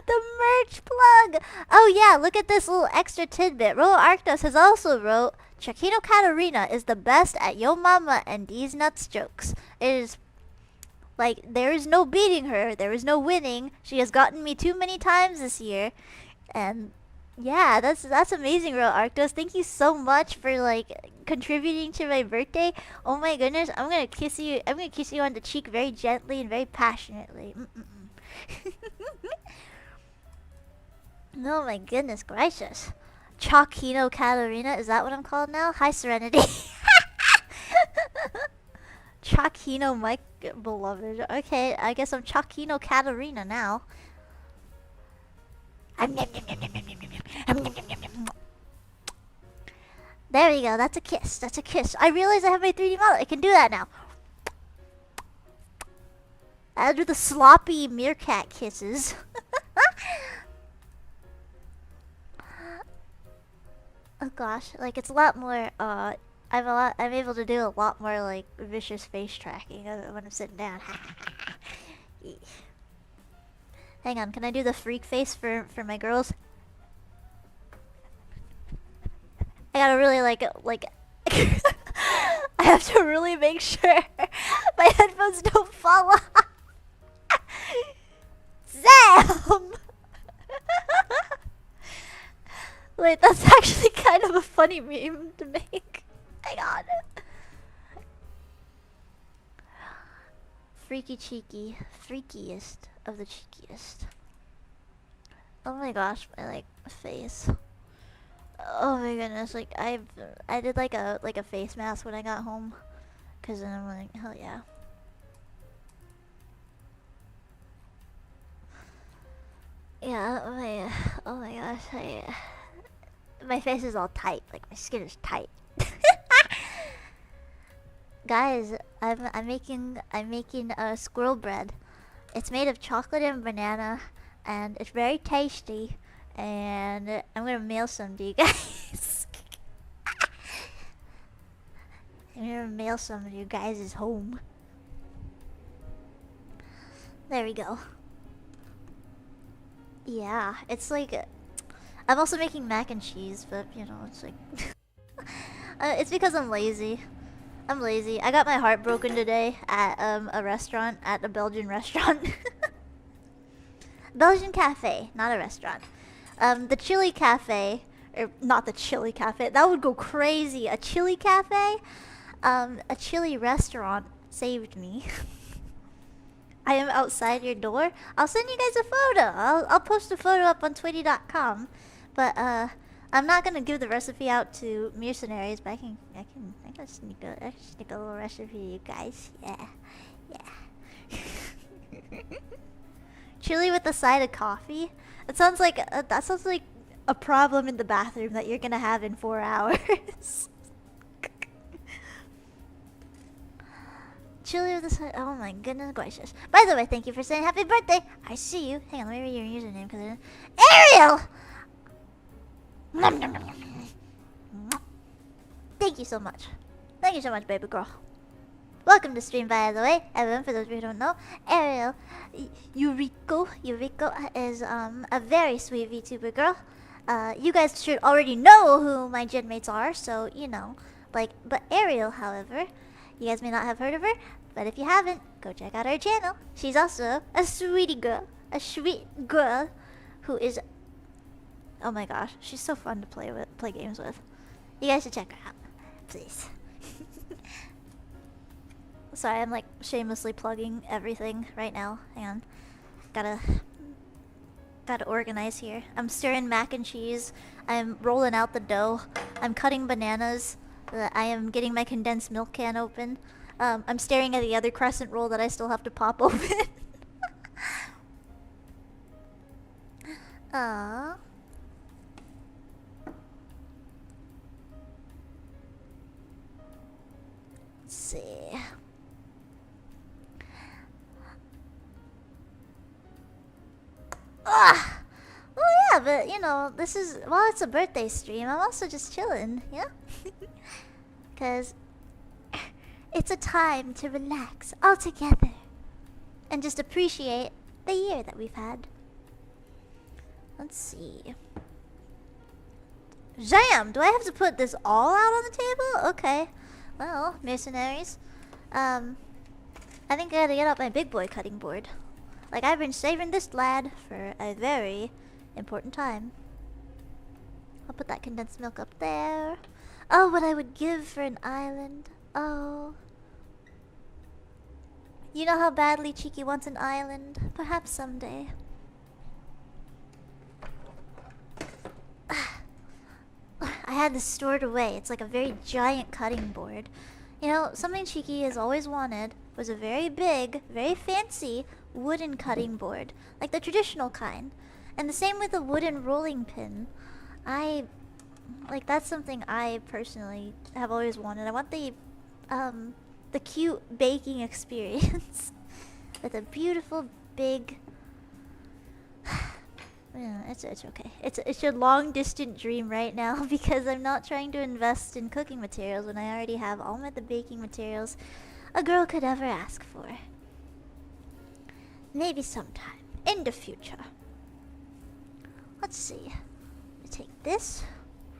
The merch plug! Oh yeah, look at this little extra tidbit. Rowa Arctos has also wrote, Ciccino Katterina is the best at yo mama and these nuts jokes. It is like, there is no beating her, there is no winning. She has gotten me too many times this year. And yeah, that's amazing, Rowa Arctos. Thank you so much for like contributing to my birthday. Oh my goodness, I'm gonna kiss you on the cheek very gently and very passionately. Oh my goodness gracious. Ciccino Katterina, is that what I'm called now? Hi, Serenity. Ciccino, my beloved. Okay, I guess I'm Ciccino Katterina now. There we go, that's a kiss. I realize I have my 3D model. I can do that now. I'll do the sloppy meerkat kisses. Oh gosh, like it's a lot more, I'm able to do a lot more like vicious face tracking when I'm sitting down. Hang on, can I do the freak face for my girls? I gotta really like I have to really make sure my headphones don't fall off. Zam! Wait, that's actually kind of a funny meme to make. Hang on. Freaky cheeky. Freakiest of the cheekiest. Oh my gosh, my like face. Oh my goodness, like I did like a face mask when I got home. Cause then I'm like, hell yeah. Yeah, oh my gosh, my face is all tight, like my skin is tight. Guys, I'm making squirrel bread. It's made of chocolate and banana, and it's very tasty. And I'm gonna mail some to you guys. I'm gonna mail some to you guys' home. There we go. Yeah, it's like I'm also making mac and cheese, but you know, it's like it's because I'm lazy. I got my heart broken today at a restaurant, at a Belgian restaurant. Belgian cafe, not a restaurant. The chili cafe, or not the chili cafe, that would go crazy. A chili cafe, a chili restaurant saved me. I am outside your door. I'll send you guys a photo. I'll post a photo up on twitty.com. But I'm not gonna give the recipe out to mercenaries, but I can sneak a little recipe to you guys. Yeah. Chili with a side of coffee. That sounds like a problem in the bathroom that you're gonna have in 4 hours. Chili with a side. Oh my goodness gracious! By the way, thank you for saying happy birthday. I see you. Hang on, let me read your username because Ariel. Thank you so much. Thank you so much, baby girl. Welcome to stream, by the way. Everyone, for those of you who don't know, Ariel Yuriko is a very sweet VTuber girl. You guys should already know who my gen mates are, so you know. But Ariel, however, you guys may not have heard of her, but if you haven't, go check out her channel. She's also a sweetie girl, a sweet girl who is, oh my gosh, she's so fun to play games with. You guys should check her out, please. Sorry, I'm like shamelessly plugging everything right now. Hang on. Gotta organize here. I'm stirring mac and cheese. I'm rolling out the dough. I'm cutting bananas. I am getting my condensed milk can open. I'm staring at the other crescent roll that I still have to pop open. Aww. Let's see. Ah! Well, yeah, but you know, this is, well, it's a birthday stream. I'm also just chilling, you know? Because it's a time to relax all together and just appreciate the year that we've had. Let's see. Jam! Do I have to put this all out on the table? Okay. Well, mercenaries. I think I gotta get out my big boy cutting board. Like, I've been saving this lad for a very important time. I'll put that condensed milk up there. Oh, what I would give for an island. Oh. You know how badly Cheeky wants an island? Perhaps someday. I had this stored away. It's like a very giant cutting board. You know, something Cheeky has always wanted was a very big, very fancy wooden cutting board. Like the traditional kind. And the same with the wooden rolling pin. Like, that's something I personally have always wanted. I want the cute baking experience. With a beautiful, big... Yeah, it's okay. It's a long distant dream right now because I'm not trying to invest in cooking materials when I already have all the baking materials a girl could ever ask for. Maybe sometime in the future. Let's see. Take this,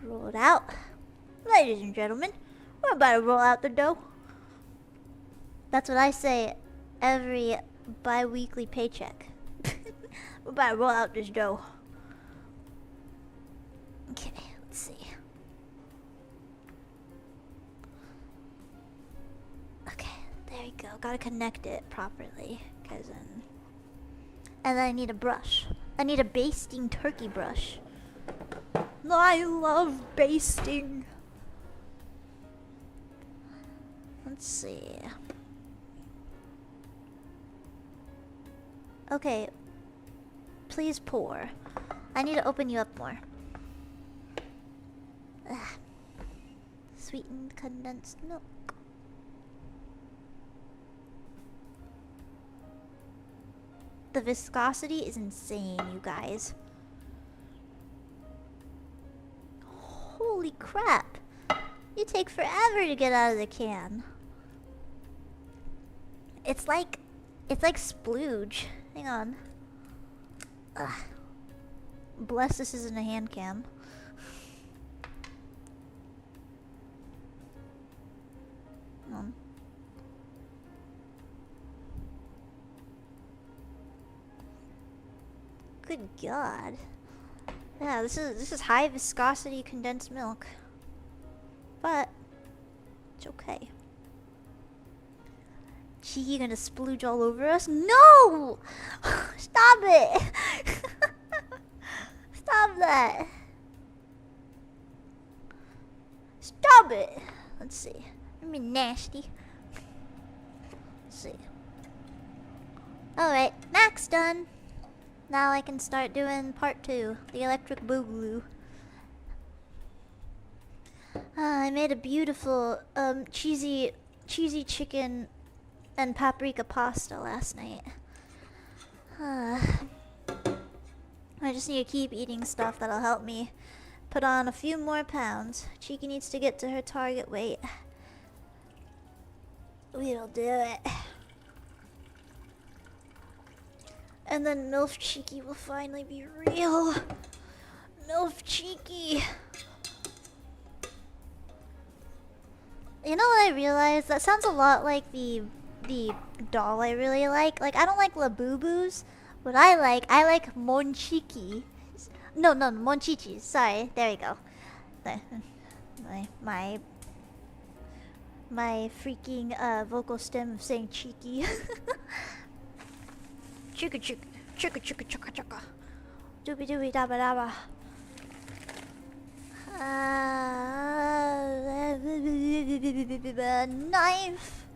roll it out. Ladies and gentlemen, we're about to roll out the dough. That's what I say every bi-weekly paycheck. We're about to roll out this dough. Okay, let's see. Okay, there we go. Gotta connect it properly, cause and then I need a brush. I need a basting turkey brush. I love basting. Let's see. Okay. Please pour. I need to open you up more. Ugh. Sweetened condensed milk. The viscosity is insane, you guys. Holy crap. You take forever to get out of the can. It's like splooge. Hang on. Ugh. Bless this isn't a hand cam. Hang on. Good God. Yeah, this is high viscosity condensed milk. But it's okay. Cheeky gonna splooge all over us? No! Stop it! Stop that! Stop it! Let's see. I mean, nasty. Let's see. Alright, Mac's done. Now I can start doing part 2, the electric boogaloo. I made a beautiful cheesy chicken and paprika pasta last night. I just need to keep eating stuff that'll help me put on a few more pounds. Cheeky needs to get to her target weight. We'll do it. And then MILF Cheeky will finally be real. MILF Cheeky. You know what I realized? That sounds a lot like the doll I really like. Like, I don't like Labubu's. What I like Monchiki. No, Monchichi. Sorry, there we go. My freaking vocal stem of saying cheeky. Chicka chicka chicka chicka chicka chicka. Doobie doobie dabba dabba. Knife.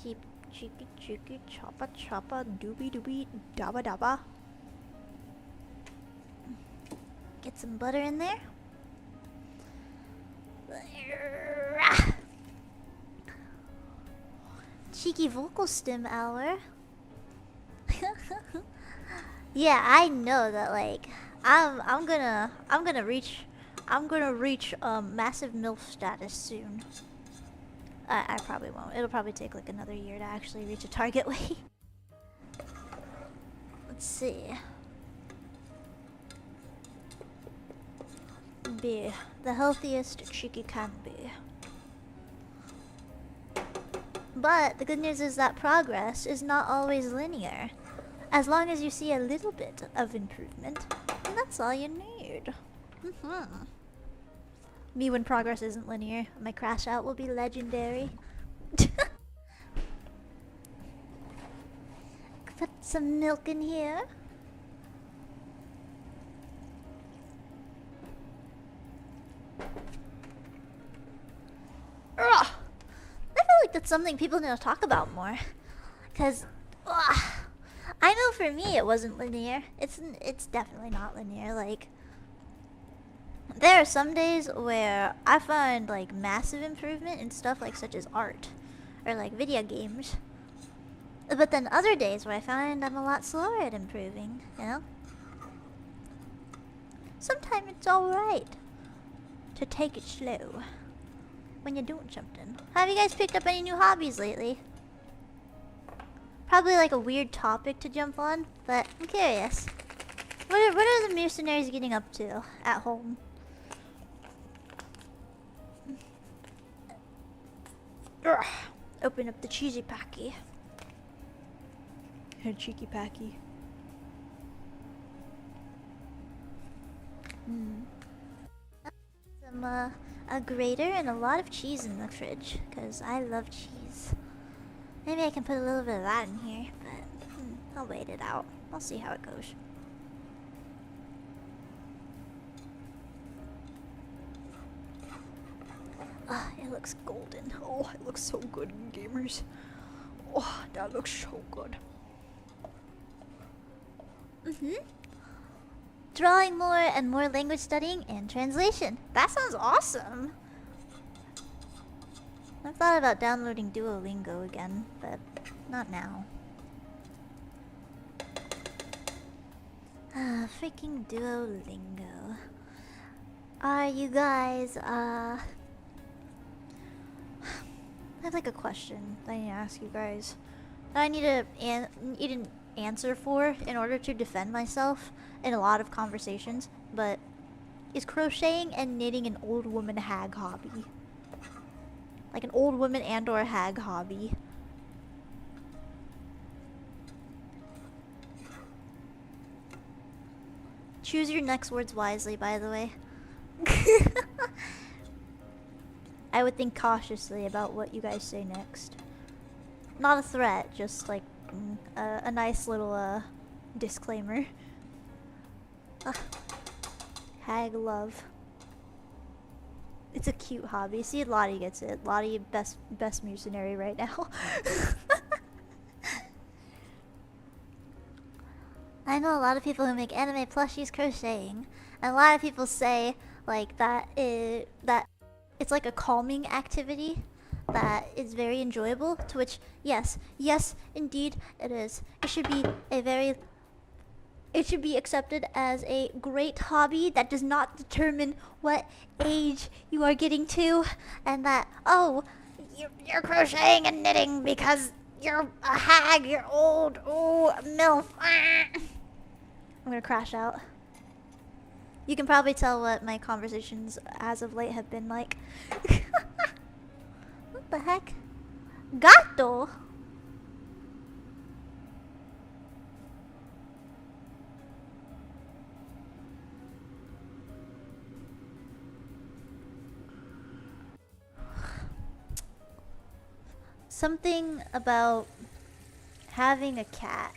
Cheep cheeky cheeky choppa choppa doobie doobie dabba dabba. Get some butter in there. Cheeky vocal stem hour. Yeah, I know that like I'm gonna reach massive MILF status soon. I probably won't. It'll probably take like another year to actually reach a target weight. Let's see. Be the healthiest Cheeky can be. But the good news is that progress is not always linear. As long as you see a little bit of improvement, that's all you need. Me when progress isn't linear, my crash out will be legendary. Put some milk in here. Ugh. I feel like that's something people need to talk about more. Cause I know for me it wasn't linear. It's definitely not linear. Like, there are some days where I find like massive improvement in stuff like such as art or like video games. But then other days where I find I'm a lot slower at improving, you know? Sometimes it's alright to take it slow when you're doing something. Have you guys picked up any new hobbies lately? Probably like a weird topic to jump on, but I'm curious. What are the mercenaries getting up to at home? Ugh. Open up the cheesy packy. Her cheeky packy. Some a grater and a lot of cheese in the fridge, cause I love cheese. Maybe I can put a little bit of that in here, but I'll wait it out. I'll see how it goes. Ah, it looks golden. Oh, it looks so good, gamers. Oh, that looks so good. Drawing more and more language studying and translation. That sounds awesome. I've thought about downloading Duolingo again, but not now. Ah, freaking Duolingo. Are you guys, I have like a question that I need to ask you guys. That I need to need an answer for in order to defend myself in a lot of conversations, but is crocheting and knitting an old woman hag hobby? Like an old woman and or hag hobby? Choose your next words wisely, by the way. I would think cautiously about what you guys say next. Not a threat, just like a nice little disclaimer. Hag love. It's a cute hobby. See, Lottie gets it. Lottie, best mercenary right now. I know a lot of people who make anime plushies crocheting, and a lot of people say like that it's like a calming activity that is very enjoyable. To which, yes, indeed, it is. It should be a very It should be accepted as a great hobby that does not determine what age you are getting to, and that, oh, you're crocheting and knitting because you're a hag, you're old, ooh, MILF. I'm gonna crash out. You can probably tell what my conversations as of late have been like. What the heck? Gato? Something about having a cat.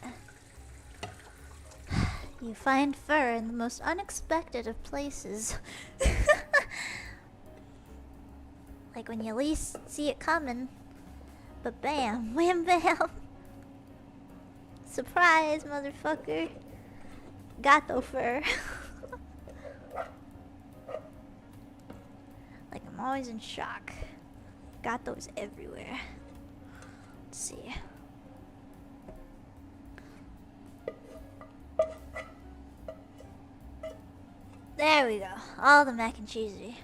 You find fur in the most unexpected of places. Like when you least see it coming. But bam, wham bam. Surprise, motherfucker. Gato fur. Like I'm always in shock. Gatos everywhere. Let's see. There we go. All the mac and cheesy.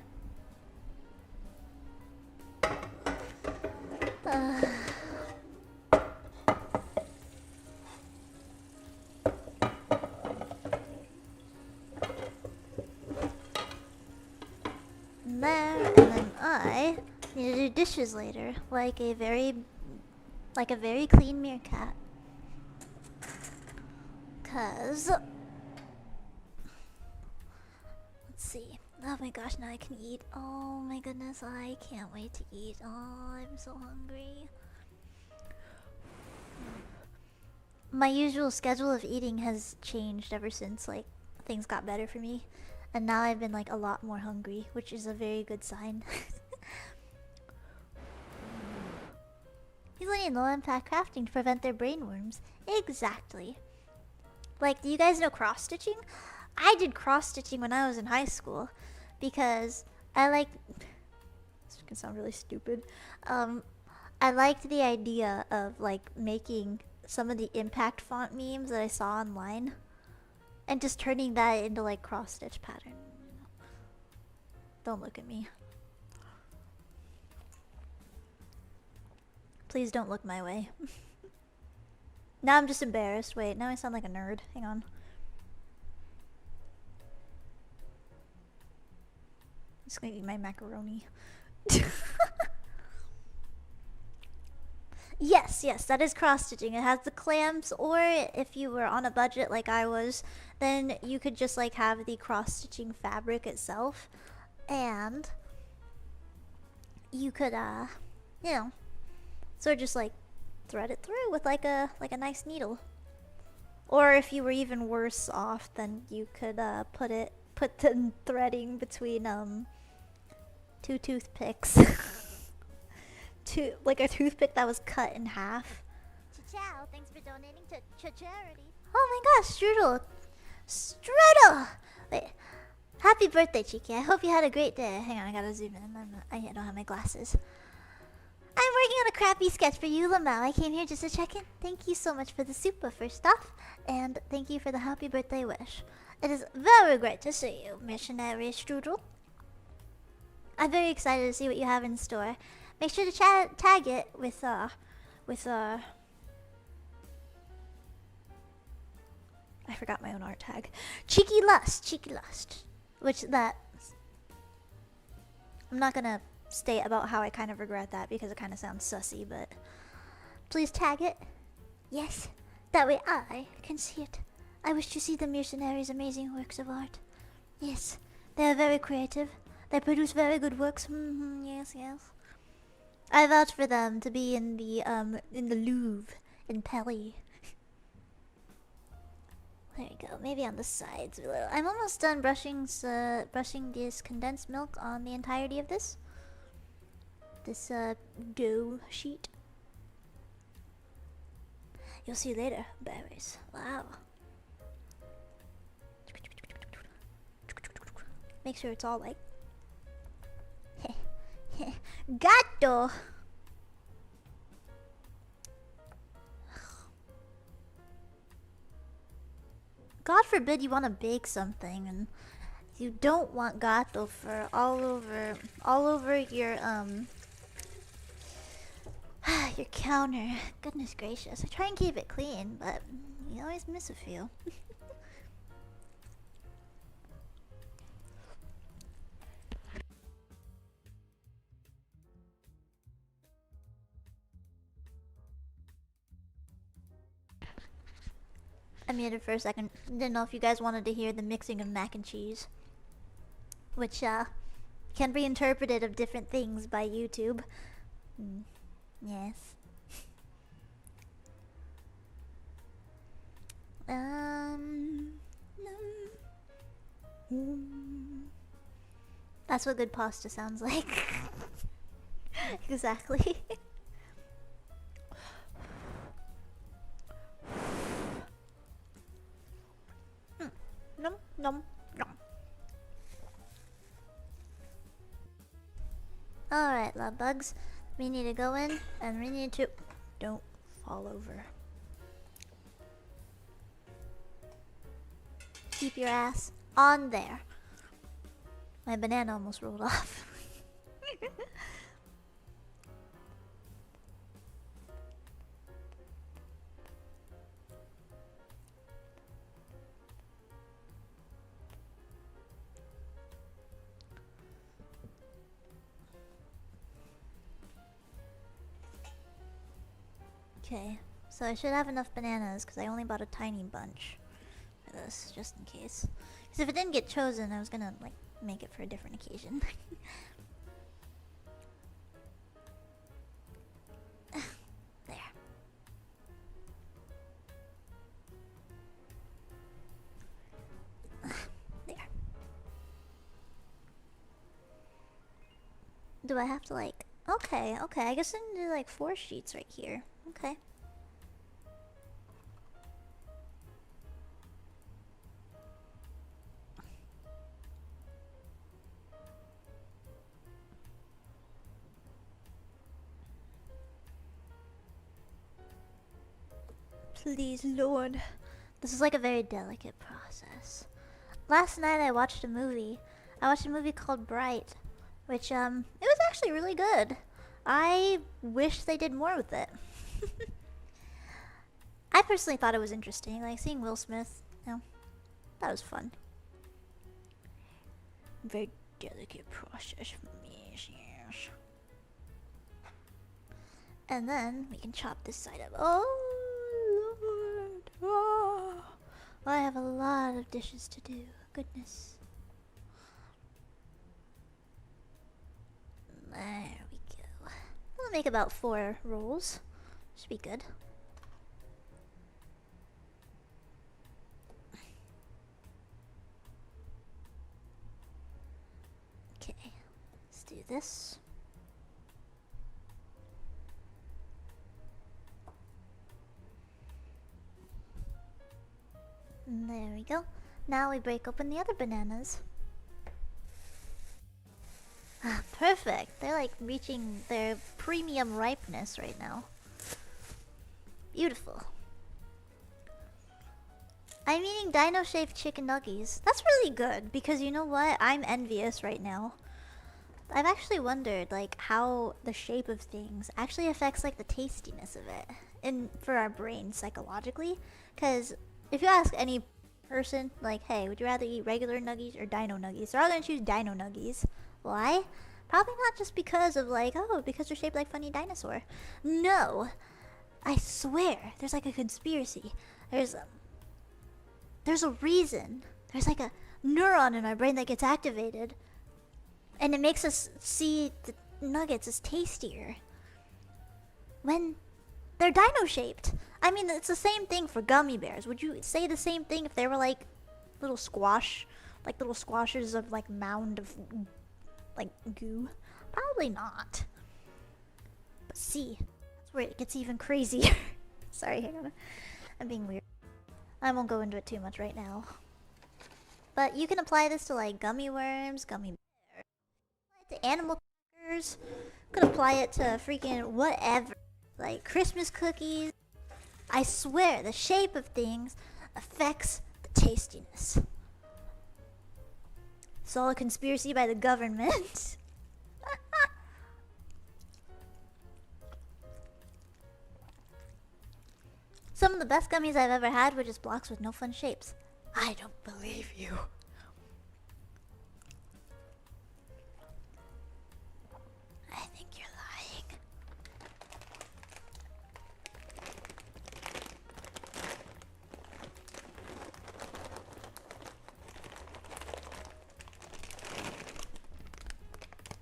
There, and then I need to do dishes later, like a very clean meerkat. 'Cause let's see. Oh my gosh, now I can eat. Oh my goodness, I can't wait to eat. Oh, I'm so hungry. My usual schedule of eating has changed ever since like things got better for me. And now I've been like a lot more hungry, which is a very good sign. People need low impact crafting to prevent their brainworms. Exactly. Like, do you guys know cross stitching? I did cross stitching when I was in high school because I like. This can sound really stupid. I liked the idea of like making some of the impact font memes that I saw online and just turning that into like cross stitch pattern. Don't look at me. Please don't look my way. Now I'm just embarrassed. Wait, now I sound like a nerd. Hang on. It's gonna eat my macaroni. Yes, that is cross-stitching. It has the clamps, or if you were on a budget like I was, then you could just like have the cross-stitching fabric itself, and you could, you know, sort of just like thread it through with like a nice needle. Or if you were even worse off, then you could put the threading between two toothpicks. Like a toothpick that was cut in half. Ciao, thanks for donating to charity. Oh my gosh, Strudel! Strudel! Wait, happy birthday, Cheeky. I hope you had a great day. Hang on, I gotta zoom in. I don't have my glasses. I'm working on a crappy sketch for you, Lamau. I came here just to check in. Thank you so much for the super first off, and thank you for the happy birthday wish. It is very great to see you, missionary Strudel. I'm very excited to see what you have in store. Make sure to tag it with I forgot my own art tag. Cheeky Lust. Which that I'm not gonna state about how I kind of regret that because it kind of sounds sussy, but please tag it. Yes, that way I can see it. I wish to see the mercenaries' amazing works of art. Yes, they are very creative. They produce very good works. Yes. I vouch for them to be in the Louvre in Paris. There we go. Maybe on the sides a little. I'm almost done brushing this condensed milk on the entirety of this dough sheet. You'll see later, berries. Wow. Make sure it's all like gato. God forbid you want to bake something and you don't want gato fur all over your your counter. Goodness gracious. I try and keep it clean, but you always miss a few. I muted for a second. Didn't know if you guys wanted to hear the mixing of mac and cheese, which can be interpreted of different things by YouTube. Yes. That's what good pasta sounds like. Exactly. Nom nom nom. Alright, love bugs. We need to go in and we need to... Don't fall over. Keep your ass on there. My banana almost rolled off. Okay, so I should have enough bananas because I only bought a tiny bunch for this, just in case. Because if it didn't get chosen, I was gonna like make it for a different occasion. There. There. Do I have to like... Okay, I guess I can do like 4 sheets right here. Okay. Please, Lord. This is like a very delicate process. Last night I watched a movie. I watched a movie called Bright, which, it was actually really good. I wish they did more with it. I personally thought it was interesting, like seeing Will Smith, you know, that was fun. Very delicate process for me, yes. And then we can chop this side up. Oh, Lord. Oh, I have a lot of dishes to do. Goodness. There we go. I'll make about 4 rolls. Should be good. Okay, let's do this. And there we go. Now we break open the other bananas. Ah, perfect. They're like reaching their premium ripeness right now. Beautiful. I'm eating dino-shaped chicken nuggies. That's really good because you know what? I'm envious right now. I've actually wondered like how the shape of things actually affects like the tastiness of it and for our brains psychologically. Because if you ask any person like, hey, would you rather eat regular nuggies or dino nuggies? They're all gonna choose dino nuggies. Why? Probably not just because of like, oh, because they're shaped like funny dinosaur. No. I swear, there's like a conspiracy. There's a reason. There's like a neuron in our brain that gets activated. And it makes us see the nuggets as tastier. When they're dino shaped. I mean, it's the same thing for gummy bears. Would you say the same thing if they were like little squash? Like little squashes of like mound of like goo? Probably not. But see, that's where it gets even crazier. Sorry, hang on. I'm being weird. I won't go into it too much right now. But you can apply this to like gummy worms, gummy bears, apply it to animal crackers. You can apply it to freaking whatever. Like Christmas cookies. I swear, the shape of things affects the tastiness. It's all a conspiracy by the government. Some of the best gummies I've ever had were just blocks with no fun shapes. I don't believe you. I think you're lying.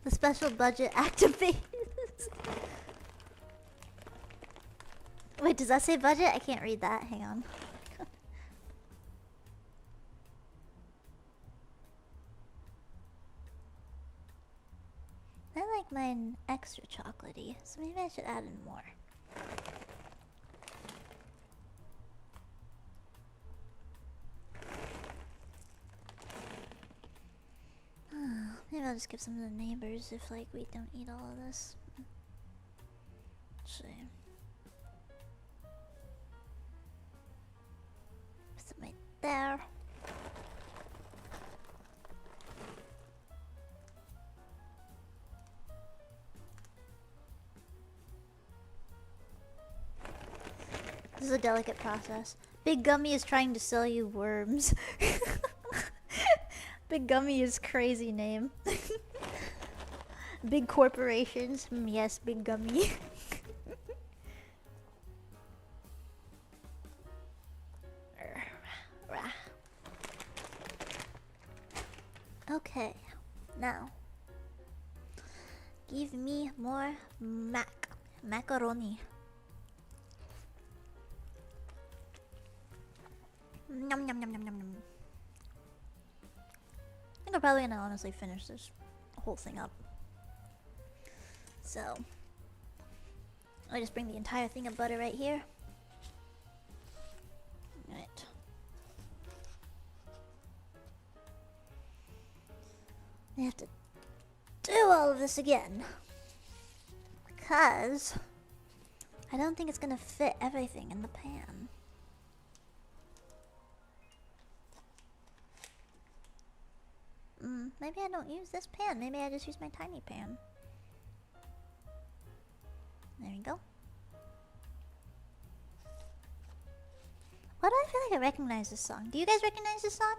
The special budget activates. Wait, does that say budget? I can't read that. Hang on. I like mine extra chocolatey, so maybe I should add in more. Maybe I'll just give some to the neighbors if, like, we don't eat all of this. Let's see. Put some right there. This is a delicate process. Big Gummy is trying to sell you worms. Big Gummy is crazy name. Big corporations. Yes, Big Gummy. Okay, now give me more macaroni. Nom nom nom nom nom nom. I think I'm probably gonna honestly finish this whole thing up. So I just bring the entire thing of butter right here. Right. I have to do all of this again because I don't think it's gonna fit everything in the pan. Maybe I don't use this pan. Maybe I just use my tiny pan. There we go. Why do I feel like I recognize this song? Do you guys recognize this song?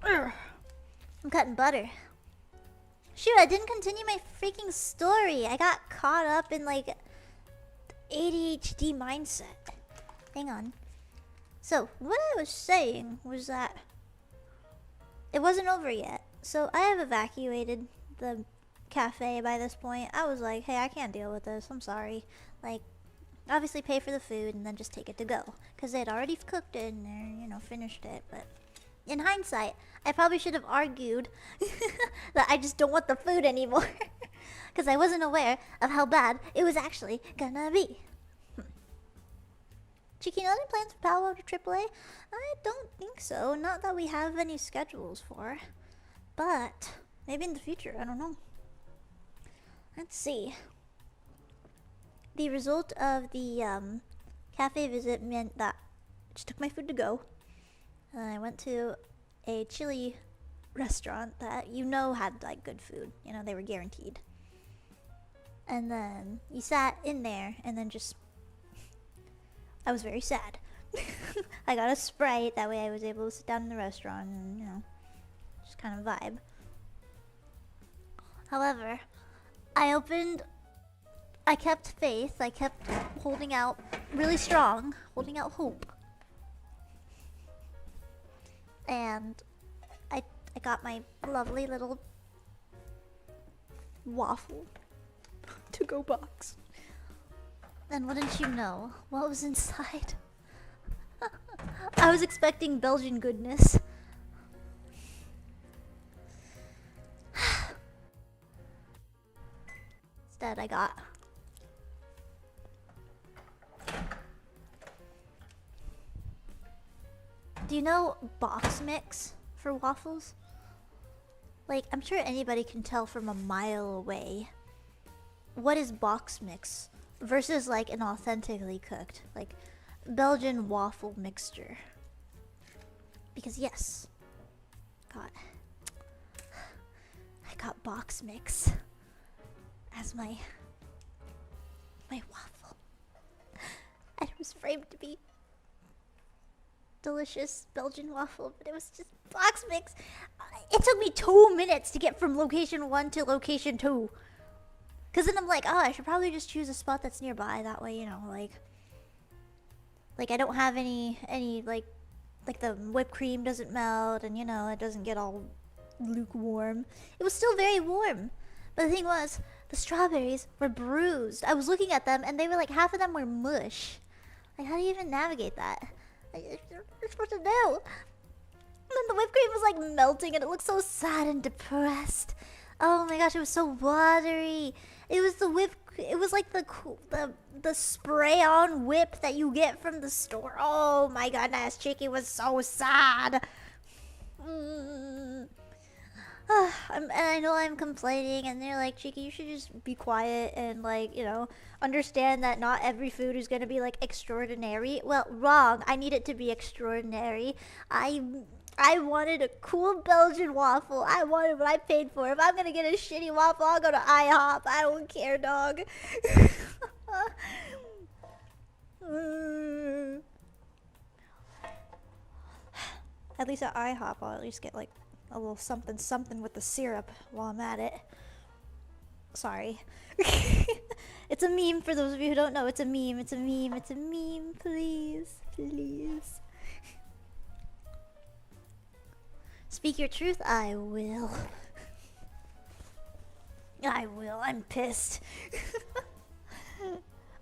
Urgh. I'm cutting butter. Shoot, I didn't continue my freaking story. I got caught up in like ADHD mindset. Hang on. So, what I was saying was that it wasn't over yet. So, I have evacuated the cafe by this point. I was like, hey, I can't deal with this. I'm sorry. Like, obviously pay for the food and then just take it to go. Because they had already cooked it and, you know, finished it. But in hindsight, I probably should have argued that I just don't want the food anymore. Because I wasn't aware of how bad it was actually gonna be. Ciccino, any plans for Palo to AAA? I don't think so. Not that we have any schedules for. But maybe in the future. I don't know. Let's see. The result of the cafe visit meant that I just took my food to go. And I went to a chili restaurant that you know had like good food. You know, they were guaranteed. And then you sat in there and then just... I was very sad. I got a Sprite. That way I was able to sit down in the restaurant and, you know, just kind of vibe. However, I kept faith. I kept holding out really strong, holding out hope. And I got my lovely little waffle to-go box. And wouldn't you know what was inside? I was expecting Belgian goodness. Instead, I got do you know box mix for waffles? Like, I'm sure anybody can tell from a mile away what is box mix versus like an authentically cooked, like, Belgian waffle mixture. Because yes, got I got box mix as my waffle. And it was framed to be delicious Belgian waffle, but it was just box mix. It took me 2 minutes to get from location 1 to location 2. Cause then I'm like, oh, I should probably just choose a spot that's nearby. That way, you know, like I don't have any like the whipped cream doesn't melt, and you know, it doesn't get all lukewarm. It was still very warm, but the thing was, the strawberries were bruised. I was looking at them, and they were like, half of them were mush. Like, how do you even navigate that? Like, you're supposed to know. And then the whipped cream was like melting, and it looked so sad and depressed. Oh my gosh, it was so watery. It was the whip. It was like the spray-on whip that you get from the store. Oh my goodness, Chicky was so sad. And I know I'm complaining, and they're like, Chicky, you should just be quiet and, like, you know, understand that not every food is gonna be like extraordinary. Well, wrong. I need it to be extraordinary. I wanted a cool Belgian waffle. I wanted what I paid for. If I'm gonna get a shitty waffle, I'll go to IHOP. I don't care, dog. At least at IHOP, I'll at least get like a little something something with the syrup while I'm at it. Sorry. It's a meme for those of you who don't know. It's a meme. It's a meme. It's a meme. Please. Please. Speak your truth, I will. I will. I'm pissed.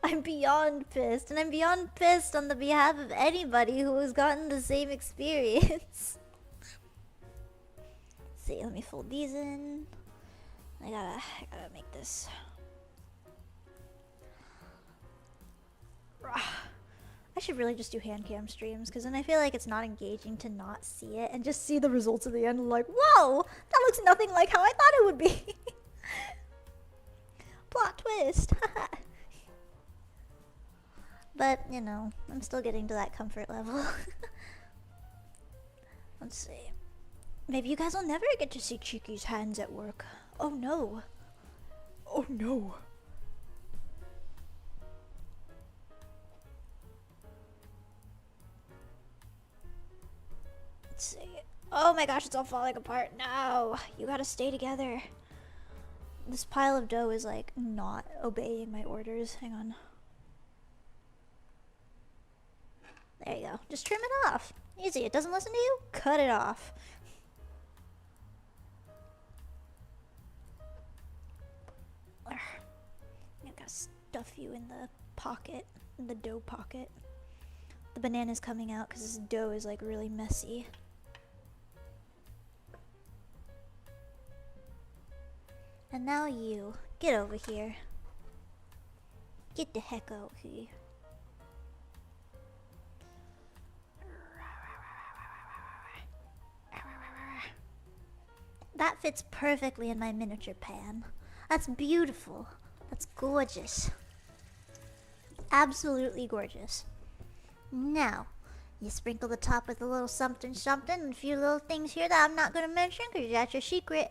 I'm beyond pissed. And I'm beyond pissed on the behalf of anybody who has gotten the same experience. Let's see, let me fold these in. I gotta make this. I should really just do hand cam streams, because then I feel like it's not engaging to not see it and just see the results at the end. Like, whoa, that looks nothing like how I thought it would be. Plot twist. But, you know, I'm still getting to that comfort level. Let's see. Maybe you guys will never get to see Cheeky's hands at work. Oh no. Oh no. Let's see. Oh my gosh, it's all falling apart. No, you gotta stay together. This pile of dough is like not obeying my orders. Hang on. There you go. Just trim it off. Easy. It doesn't listen to you? Cut it off. I'm gonna stuff you in the pocket, in the dough pocket. The banana's coming out because this dough is like really messy. And now you, get over here. Get the heck out here. That fits perfectly in my miniature pan. That's beautiful. That's gorgeous. Absolutely gorgeous. Now, you sprinkle the top with a little something something and a few little things here that I'm not going to mention because that's your secret.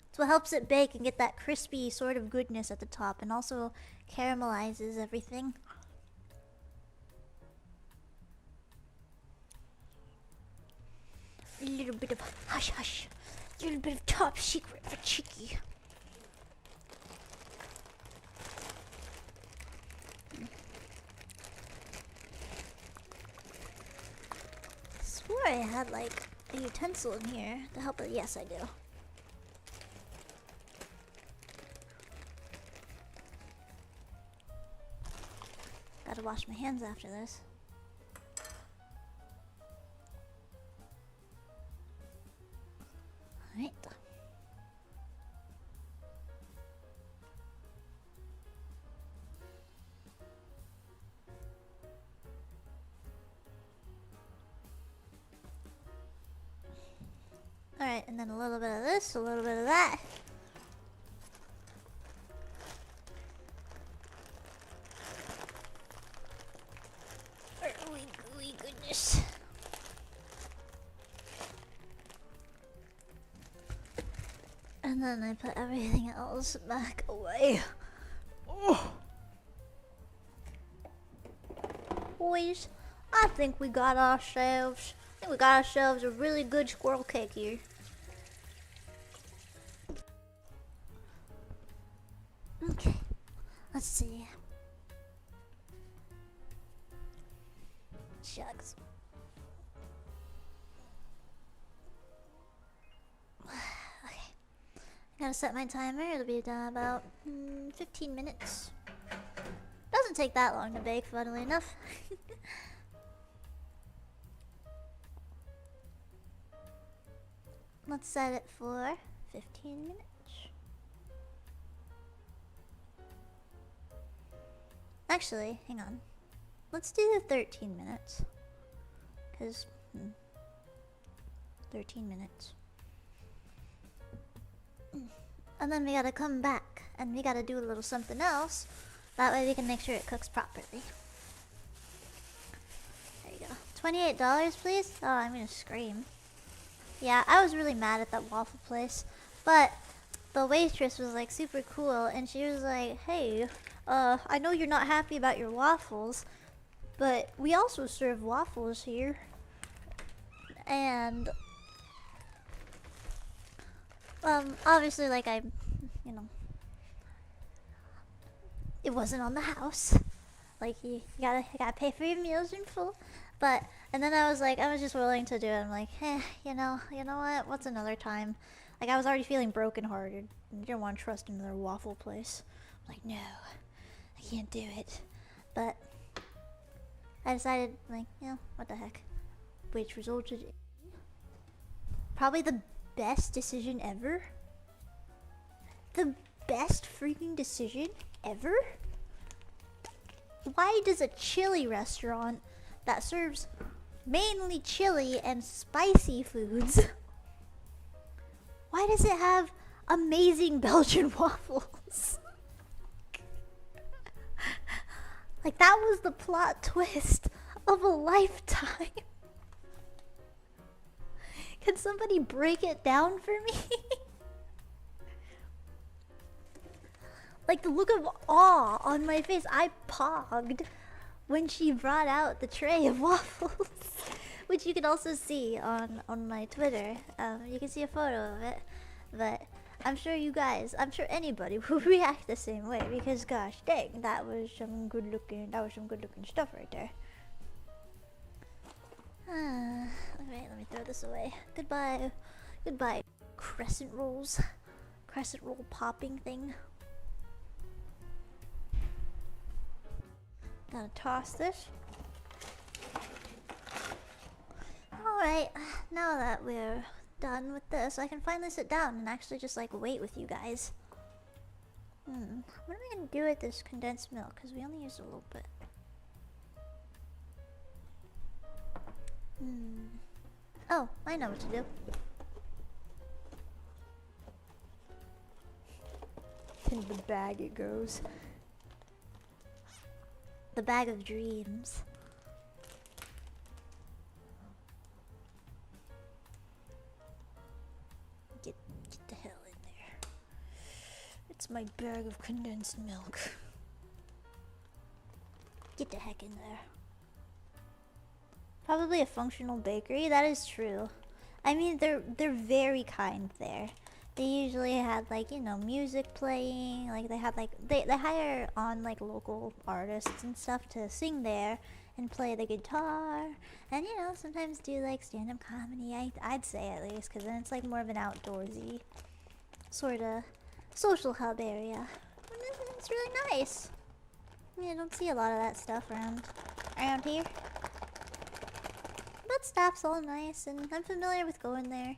It's what helps it bake and get that crispy sort of goodness at the top, and also caramelizes everything. A little bit of hush hush. A little bit of top secret for Cheeky. I swore I had like a utensil in here to help it. Yes, I do. Gotta wash my hands after this. Alright. Alright, and then a little bit of this, a little bit of that. Where are we And then I put everything else back away. Oh. Boys, I think we got ourselves a really good squirrel cake here. Okay, let's see. Shucks. Okay, I gotta set my timer. It'll be done about 15 minutes. Doesn't take that long to bake, funnily enough. Let's set it for 15 minutes. Actually, hang on. Let's do the 13 minutes. Because, 13 minutes. And then we gotta come back and we gotta do a little something else. That way we can make sure it cooks properly. There you go. $28, please? Oh, I'm gonna scream. Yeah, I was really mad at that waffle place. But the waitress was like super cool and she was like, hey, I know you're not happy about your waffles, but we also serve waffles here. And obviously, like, you know, it wasn't on the house. Like, you gotta pay for your meals in full. But, and then I was like, I was just willing to do it. I'm like, you know what? What's another time? Like, I was already feeling brokenhearted. I didn't want to trust another waffle place. I'm like, no, I can't do it. But I decided, like, what the heck? Which resulted in probably the best decision ever. The best freaking decision ever? Why does a chili restaurant that serves mainly chili and spicy foods, why does it have amazing Belgian waffles? Like, that was the plot twist of a lifetime. Can somebody break it down for me? Like, the look of awe on my face, I pogged when she brought out the tray of waffles, which you can also see on my Twitter. You can see a photo of it, but I'm sure anybody will react the same way because, gosh dang, that was some good looking stuff right there. Alright, let me throw this away. Goodbye, crescent roll popping thing. Gotta toss this. Alright, now that we're done with this, I can finally sit down and actually just like wait with you guys. What am I gonna do with this condensed milk? Because we only used a little bit. Oh, I know what to do. In the bag it goes. The bag of dreams. Get the hell in there. It's my bag of condensed milk. Get the heck in there. Probably a functional bakery, that is true. I mean, they're very kind there. They usually had like, music playing, like they had like, they hire on like local artists and stuff to sing there and play the guitar and sometimes do like stand-up comedy, I'd say at least, because then it's like more of an outdoorsy sort of social hub area. And it's really nice. I mean, I don't see a lot of that stuff around here. But staff's all nice, and I'm familiar with going there.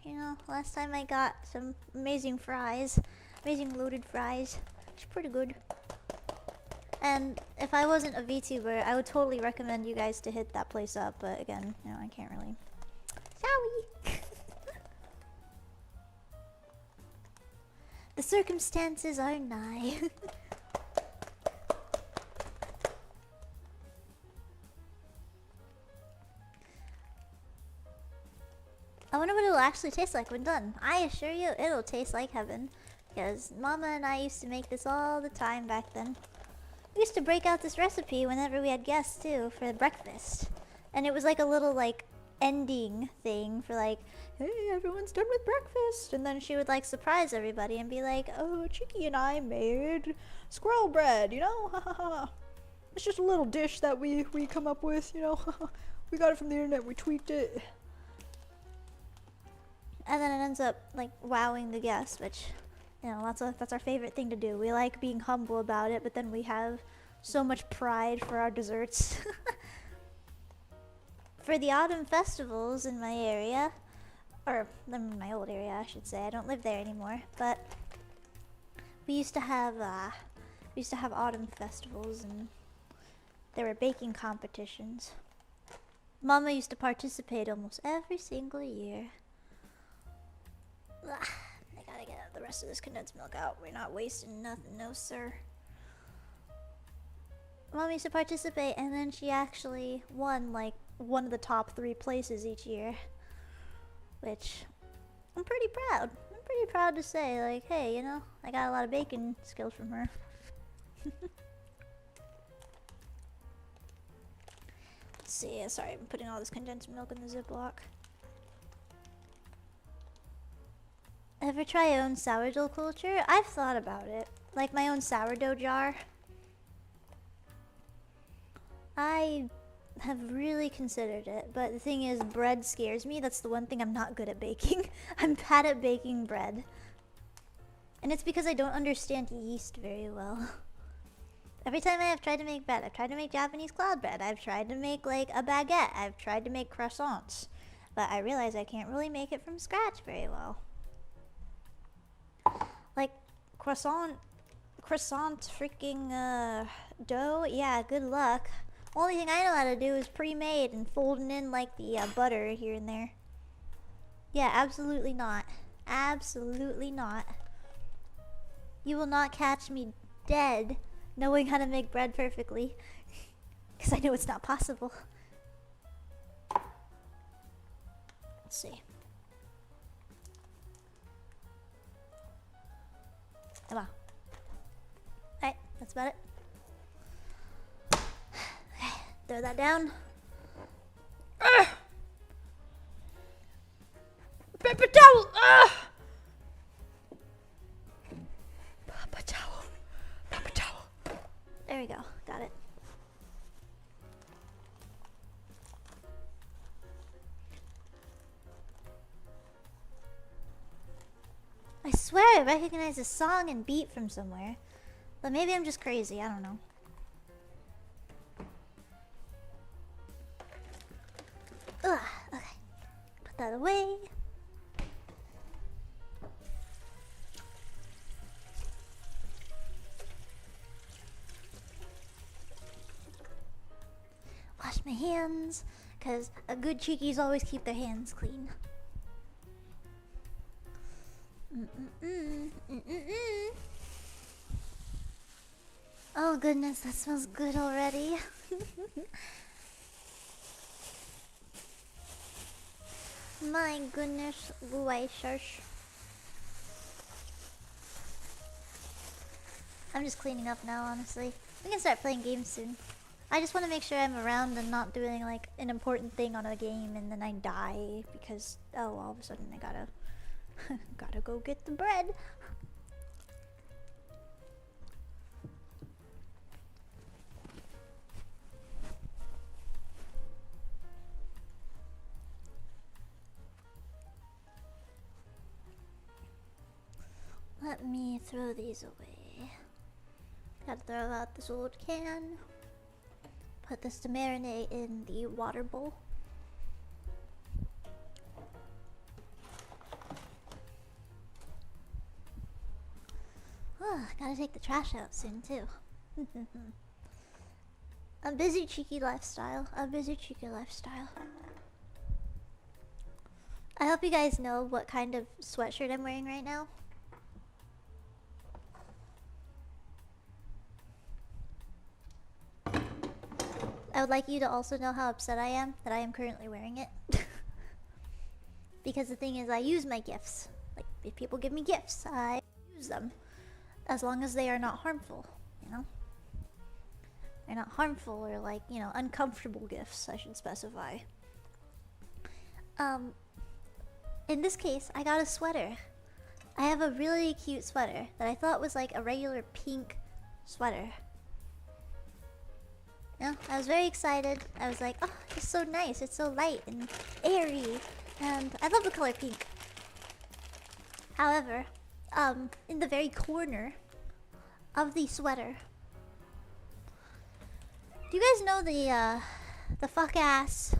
Last time I got some amazing fries, amazing loaded fries. It's pretty good. And if I wasn't a VTuber, I would totally recommend you guys to hit that place up. But again, I can't really. Sorry. The circumstances are nigh. I wonder what it'll actually taste like when done. I assure you, it'll taste like heaven. Because Mama and I used to make this all the time back then. We used to break out this recipe whenever we had guests too, for breakfast. And it was like a little like ending thing for like, hey, everyone's done with breakfast. And then she would like surprise everybody and be like, oh, Chicky and I made squirrel bread, you know? It's just a little dish that we come up with, you know? We got it from the internet, we tweaked it. And then it ends up like wowing the guests, which, you know, that's our favorite thing to do. We like being humble about it, but then we have so much pride for our desserts. For the autumn festivals in my area, or in my old area, I should say. I don't live there anymore, but we used to have autumn festivals, and there were baking competitions. Mama used to participate almost every single year. Ugh, I gotta get the rest of this condensed milk out. We're not wasting nothing, no sir. Mom used to participate, and then she actually won like one of the top 3 places each year, which I'm pretty proud. I'm pretty proud to say, like, hey, you know, I got a lot of baking skills from her. Let's see, sorry, I'm putting all this condensed milk in the Ziploc. Ever try your own sourdough culture? I've thought about it. Like my own sourdough jar. I have really considered it, but the thing is, bread scares me. That's the one thing I'm not good at baking. I'm bad at baking bread. And it's because I don't understand yeast very well. Every time I have tried to make bread, I've tried to make Japanese cloud bread. I've tried to make like a baguette. I've tried to make croissants. But I realize I can't really make it from scratch very well. Like croissant freaking dough, yeah, good luck. Only thing I know how to do is pre-made and folding in like the butter here and there. Yeah, absolutely not. Absolutely not. You will not catch me dead knowing how to make bread perfectly. Because I know it's not possible. Let's see. Come on. Alright, that's about it. Throw that down. Paper towel! Paper towel. Paper towel. There we go. Got it. I swear I recognize a song and beat from somewhere. But maybe I'm just crazy. I don't know. Ugh, okay. Put that away. Wash my hands, because a good cheekies always keep their hands clean. Oh goodness, that smells good already. My goodness, gracious. I'm just cleaning up now, honestly. We can start playing games soon. I just want to make sure I'm around and not doing like an important thing on a game and then I die because, oh, all of a sudden I gotta gotta go get the bread. Let me throw these away. Gotta throw out this old can. Put this to marinate in the water bowl. Oh, gotta take the trash out soon too. A busy cheeky lifestyle. A busy cheeky lifestyle. I hope you guys know what kind of sweatshirt I'm wearing right now. I would like you to also know how upset I am that I am currently wearing it. Because the thing is, I use my gifts. Like, if people give me gifts, I use them. As long as they are not harmful, you know? They're not harmful or, like, you know, uncomfortable gifts, I should specify. In this case, I got a sweater. I have a really cute sweater that I thought was like a regular pink sweater. Yeah, I was very excited. I was like, oh, it's so nice. It's so light and airy. And I love the color pink. However, in the very corner of the sweater, do you guys know the fuck ass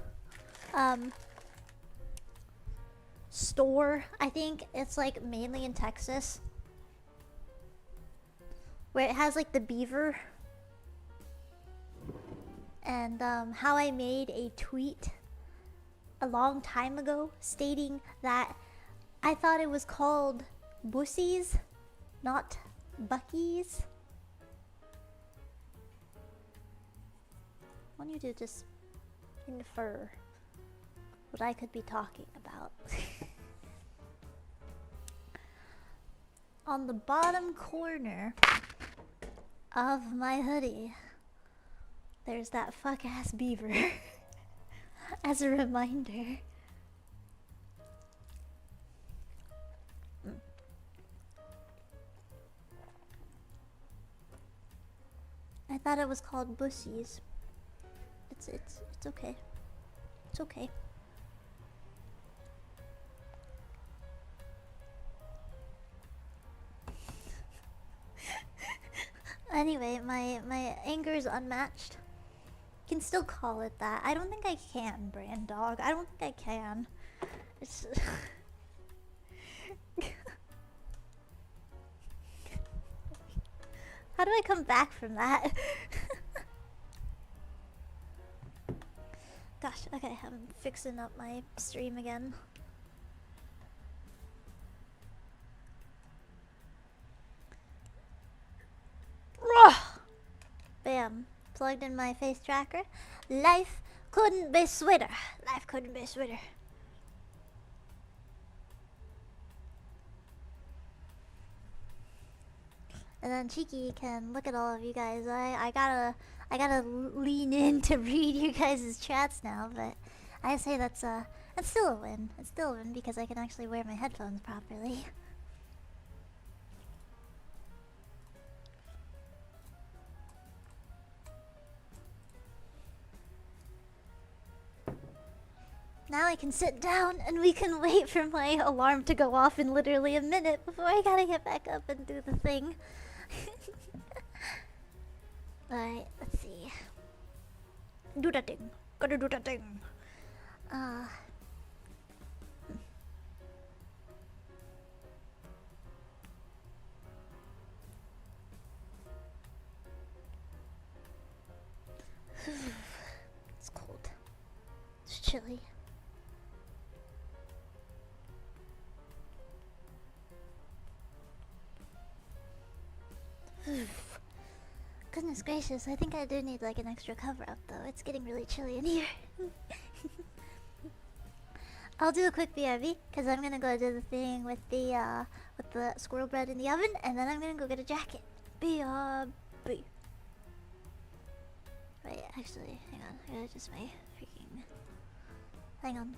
store? I think it's like mainly in Texas, where it has like the beaver. And how I made a tweet a long time ago stating that I thought it was called Bussies, not Buckies. I want you to just infer what I could be talking about. On the bottom corner of my hoodie, there's that fuck ass beaver as a reminder. I thought it was called Bussies. It's okay. It's okay. Anyway, my anger is unmatched. You can still call it that. I don't think I can, Brand Dog. I don't think I can. It's how do I come back from that? Gosh, okay, I'm fixing up my stream again. Bam. Plugged in my face tracker. Life couldn't be sweeter. Life couldn't be sweeter. And then Cheeky can look at all of you guys. I gotta lean in to read you guys' chats now, but I say that's still a win. It's still a win because I can actually wear my headphones properly. Now I can sit down and we can wait for my alarm to go off in literally a minute before I gotta get back up and do the thing. Alright, let's see. Do that thing. Gotta do that thing. It's cold. It's chilly. Goodness gracious, I think I do need like an extra cover up though. It's getting really chilly in here. I'll do a quick BRB because I'm gonna go do the thing with the squirrel bread in the oven, and then I'm gonna go get a jacket. BRB. Wait, actually, hang on. I gotta just my freaking. Hang on.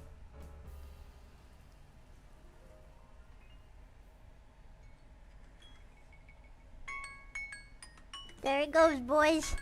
There it goes, boys.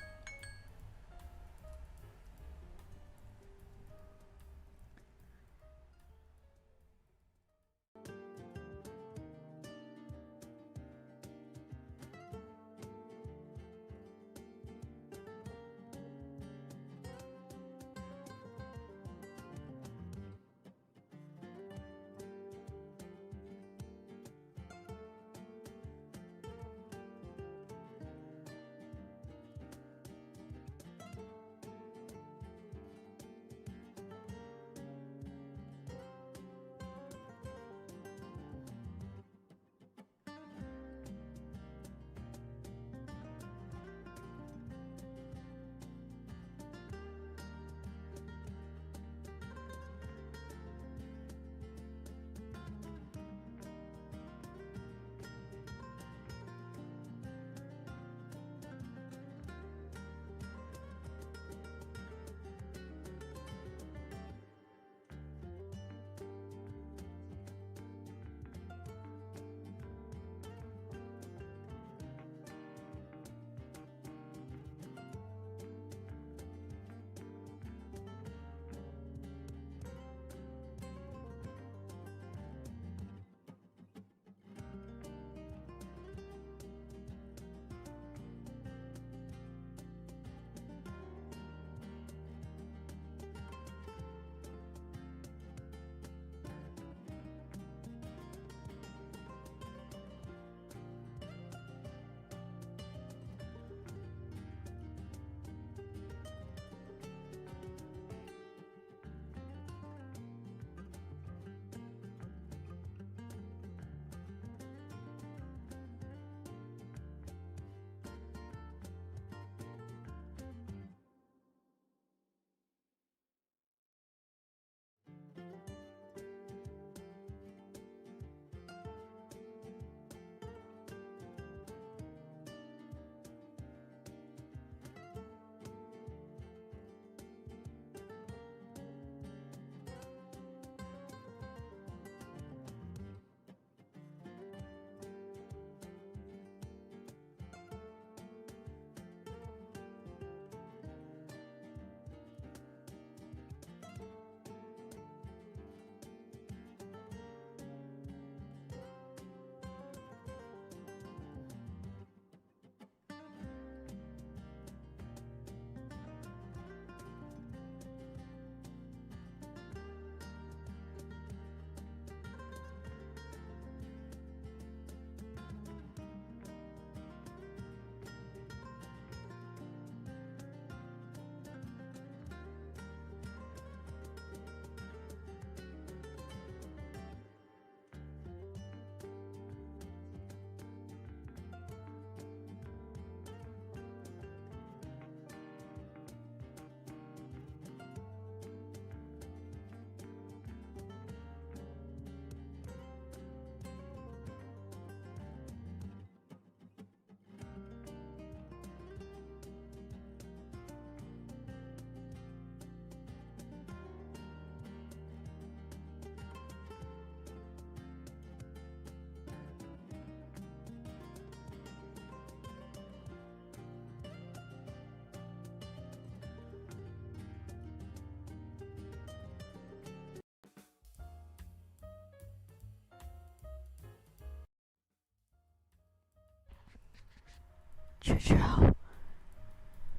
Choo-choo.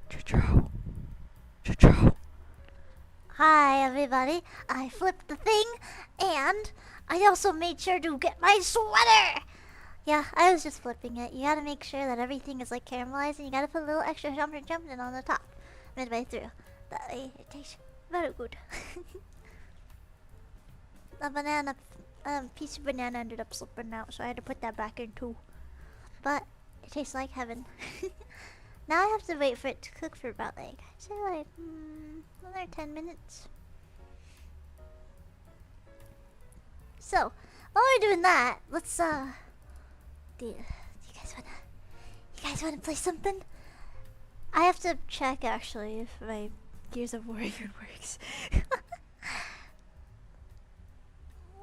Choo-choo. Choo-choo. Hi, everybody. I flipped the thing, and I also made sure to get my sweater. Yeah, I was just flipping it. You gotta make sure that everything is like caramelized, and you gotta put a little extra jumping on the top midway through. That way it tastes very good. A banana, piece of banana ended up slipping out, so I had to put that back in too. But it tastes like heaven. Now I have to wait for it to cook for about like, I'd say like, another 10 minutes. So, while we're doing that, let's, do you guys wanna play something? I have to check actually if my Gears of War even works.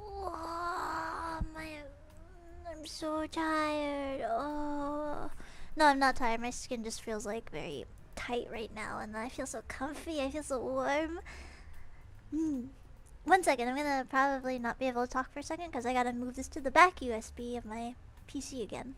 Oh, I'm so tired. Oh. No, I'm not tired. My skin just feels like very tight right now, and I feel so comfy. I feel so warm. 1 second. I'm gonna probably not be able to talk for a second because I gotta move this to the back USB of my PC again.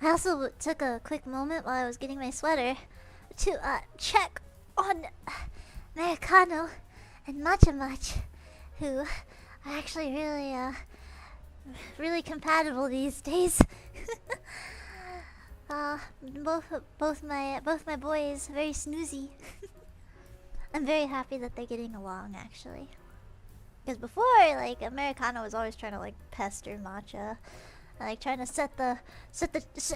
I also took a quick moment while I was getting my sweater to check on Americano and Matcha, who are actually really compatible these days. Both my boys very snoozy. I'm very happy that they're getting along actually. Because before, like, Americano was always trying to like pester Matcha. Like trying to set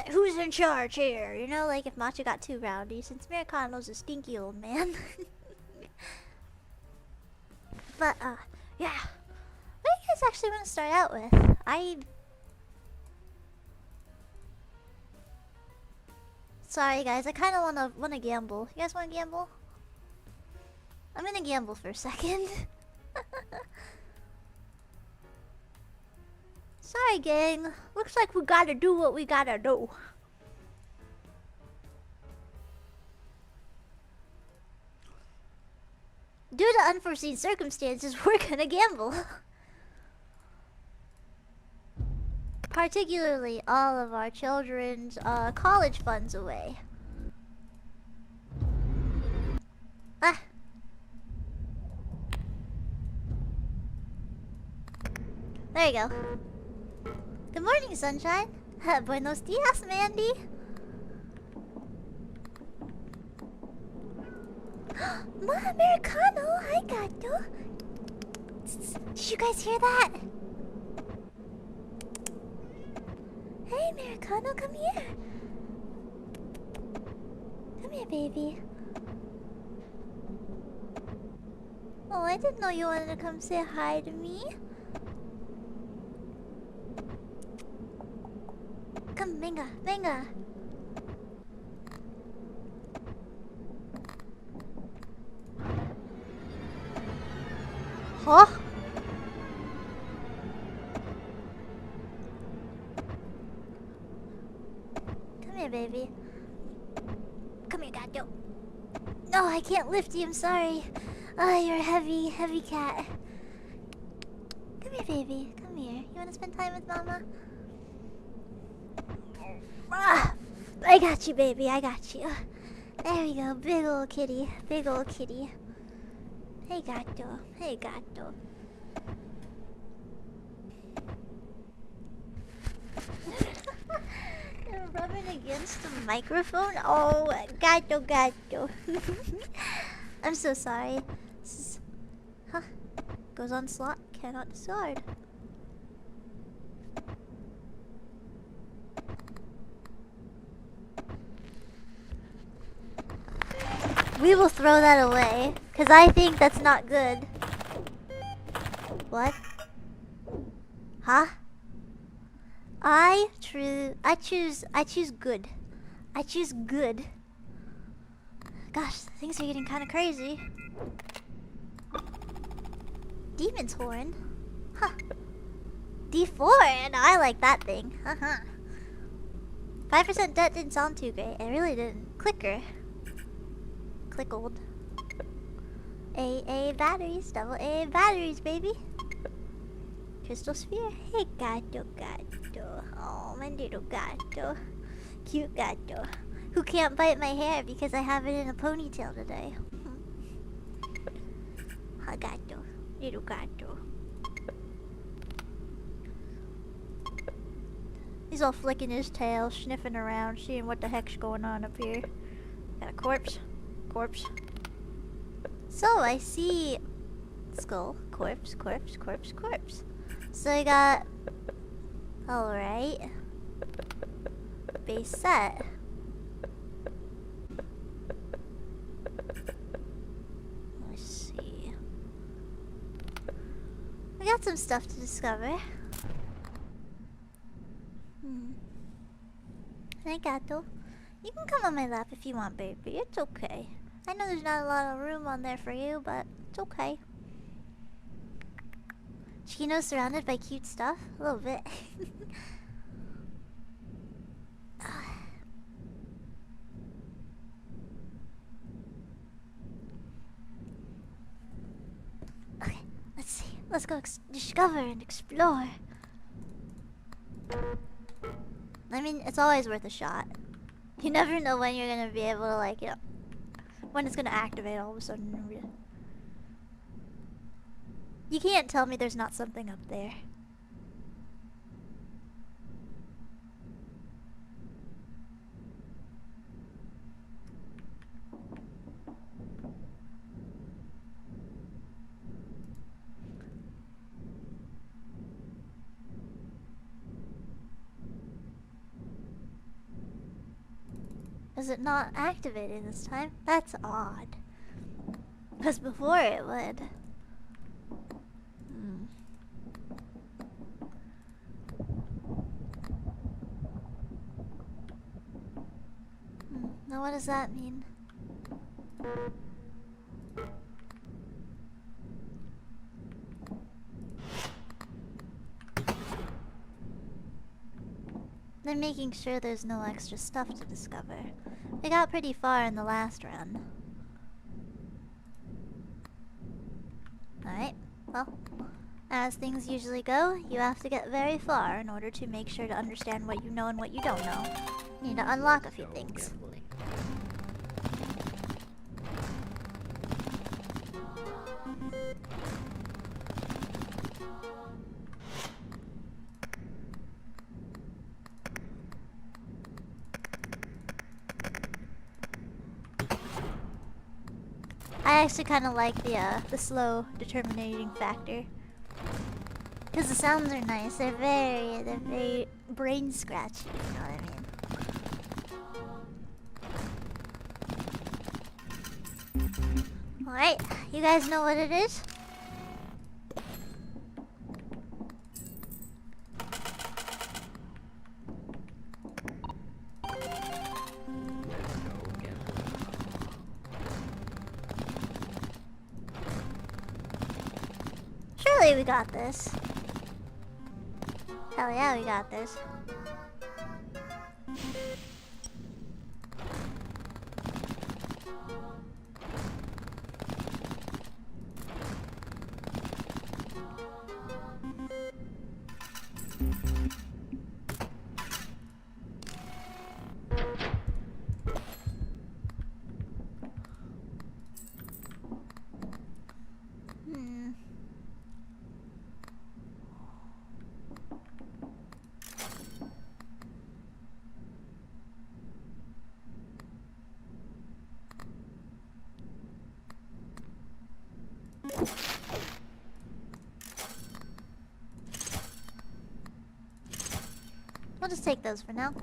who's in charge here, you know, like if Matcha got too rowdy, since Americano's a stinky old man. But yeah. What do you guys actually want to start out with? Sorry guys, I kinda wanna gamble. You guys wanna gamble? I'm gonna gamble for a second. Sorry, gang. Looks like we gotta do what we gotta do. Due to unforeseen circumstances, we're gonna gamble. Particularly all of our children's college funds away. Ah. There you go. Good morning, sunshine. Buenos dias, Mandy. Ma Americano, hi gato. Did you guys hear that? Hey, Americano, come here. Come here, baby. Oh, I didn't know you wanted to come say hi to me. Come, venga, venga. Huh? Come here, baby. Come here, gato. No, I can't lift you, I'm sorry. Oh, you're a heavy, heavy cat. Come here, baby. Come here. You wanna spend time with Mama? Ah, I got you, baby. I got you. There we go. Big old kitty. Big old kitty. Hey, gato. Hey, gato. You're rubbing against the microphone? Oh, gato, gato. I'm so sorry. This is... Huh. Goes on slot. Cannot discard. We will throw that away, because I think that's not good. What? Huh? I choose good. I choose good. Gosh, things are getting kind of crazy. Demon's Horn? Huh. D4, and I like that thing. Haha. 5% debt didn't sound too great. It really didn't. Clicker. Clickled. AA batteries. Double AA batteries, baby. Crystal sphere. Hey, gato, gato. Oh, my little gato. Cute gato. Who can't bite my hair because I have it in a ponytail today. Ha, gato. Little gato. He's all flicking his tail, sniffing around, seeing what the heck's going on up here. Got a corpse. Corpse. So, I see... skull. Corpse, corpse, corpse, corpse. So I got... alright. Base set. Let's see. We got some stuff to discover. Hey, gato. You can come on my lap if you want, baby. It's okay. I know there's not a lot of room on there for you, but it's okay. Ciccino's surrounded by cute stuff? A little bit. Okay, let's see. Let's go discover and explore. I mean, it's always worth a shot. You never know when you're gonna be able to, like, you know, when it's gonna activate all of a sudden. You can't tell me there's not something up there. Is it not activating this time? That's odd. Because before it would. Now what does that mean? They're making sure there's no extra stuff to discover. We got pretty far in the last run. Alright, well, as things usually go, you have to get very far in order to make sure to understand what you know and what you don't know. You need to unlock a few things. I actually kind of like the slow determining factor, because the sounds are nice. They're very brain scratchy. You know what I mean? All right, you guys know what it is? Surely we got this. Hell yeah, we got this. We'll just take those for now.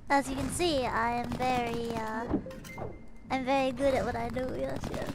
As you can see, I am I'm very good at what I do, yes, yes.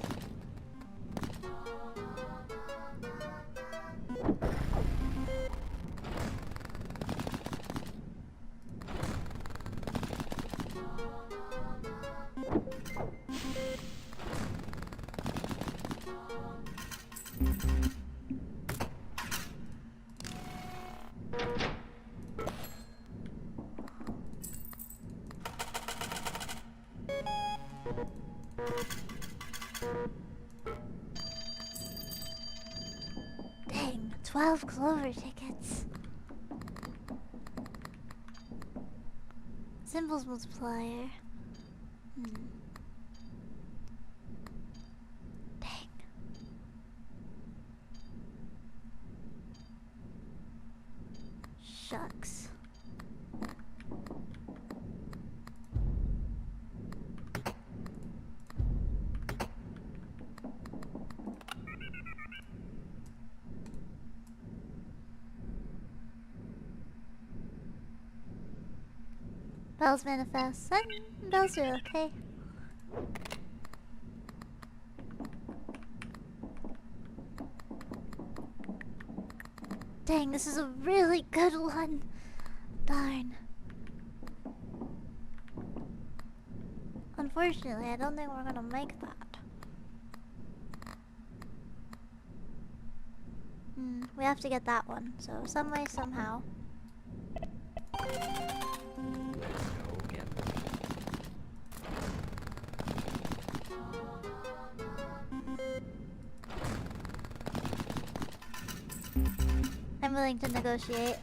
Dang, 12 Clover tickets. Symbols multiplier. Dang. Shucks. Bells manifest. Bells are okay. Dang, this is a really good one. Darn. Unfortunately, I don't think we're gonna make that. We have to get that one, so some way, somehow. I'm willing to negotiate.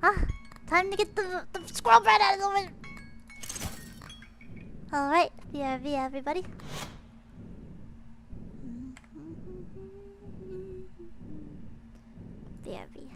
Ah! Time to get the squirrel bread out of the way! Alright, BRB everybody. BRB.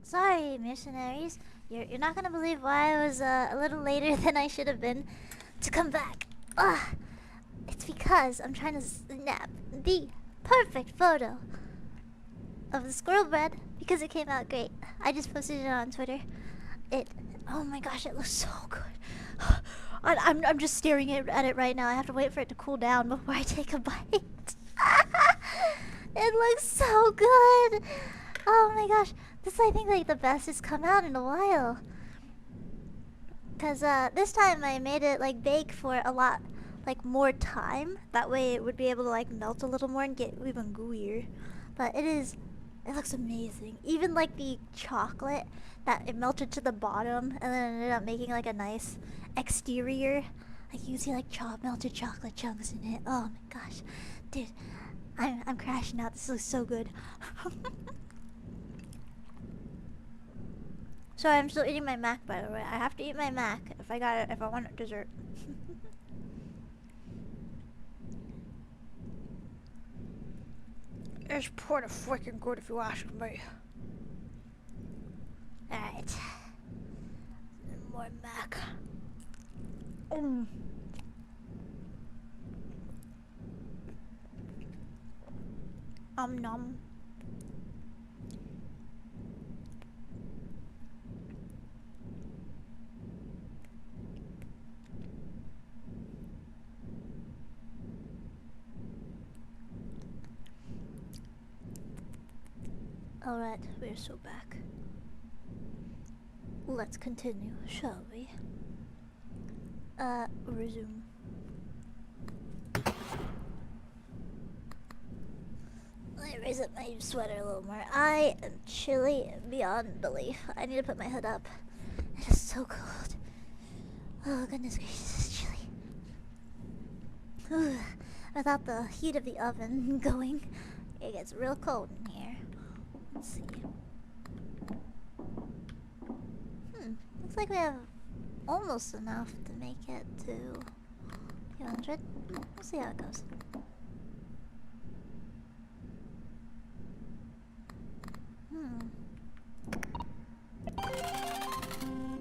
Sorry, missionaries. You're not gonna believe why I was a little later than I should have been to come back. Ugh. It's because I'm trying to snap the perfect photo of the squirrel bread because it came out great. I just posted it on Twitter. Oh my gosh, it looks so good. I'm just staring at it right now. I have to wait for it to cool down before I take a bite. It looks so good. Oh my gosh, this is, I think, like the best it's come out in a while. Cause this time I made it like bake for a lot like more time. That way it would be able to like melt a little more and get even gooier. But it looks amazing. Even like the chocolate that it melted to the bottom and then ended up making like a nice exterior. Like you see like melted chocolate chunks in it. Oh my gosh, dude, I'm crashing out. This looks so good. Sorry, I'm still eating my mac, by the way. I have to eat my mac if I want dessert. It's pretty freaking good if you ask me. Alright. More mac. Nom. Alright, we're so back. Let's continue, shall we? Resume. Let me raise up my sweater a little more. I am chilly beyond belief. I need to put my hood up. It is so cold. Oh goodness gracious, it's chilly. Without the heat of the oven going, it gets real cold in here. Let's see. Looks like we have almost enough to make it to 200. We'll see how it goes.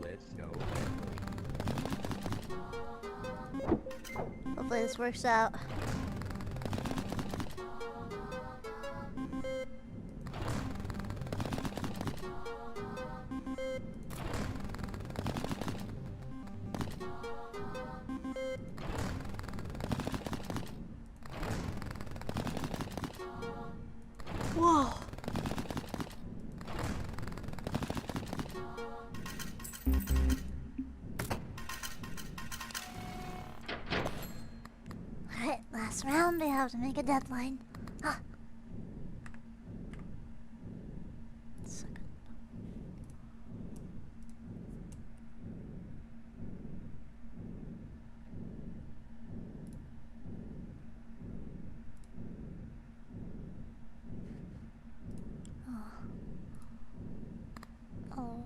Let's go. Hopefully this works out. Whoa. Alright, last round. We have to make a deadline. Ah. Second. Oh.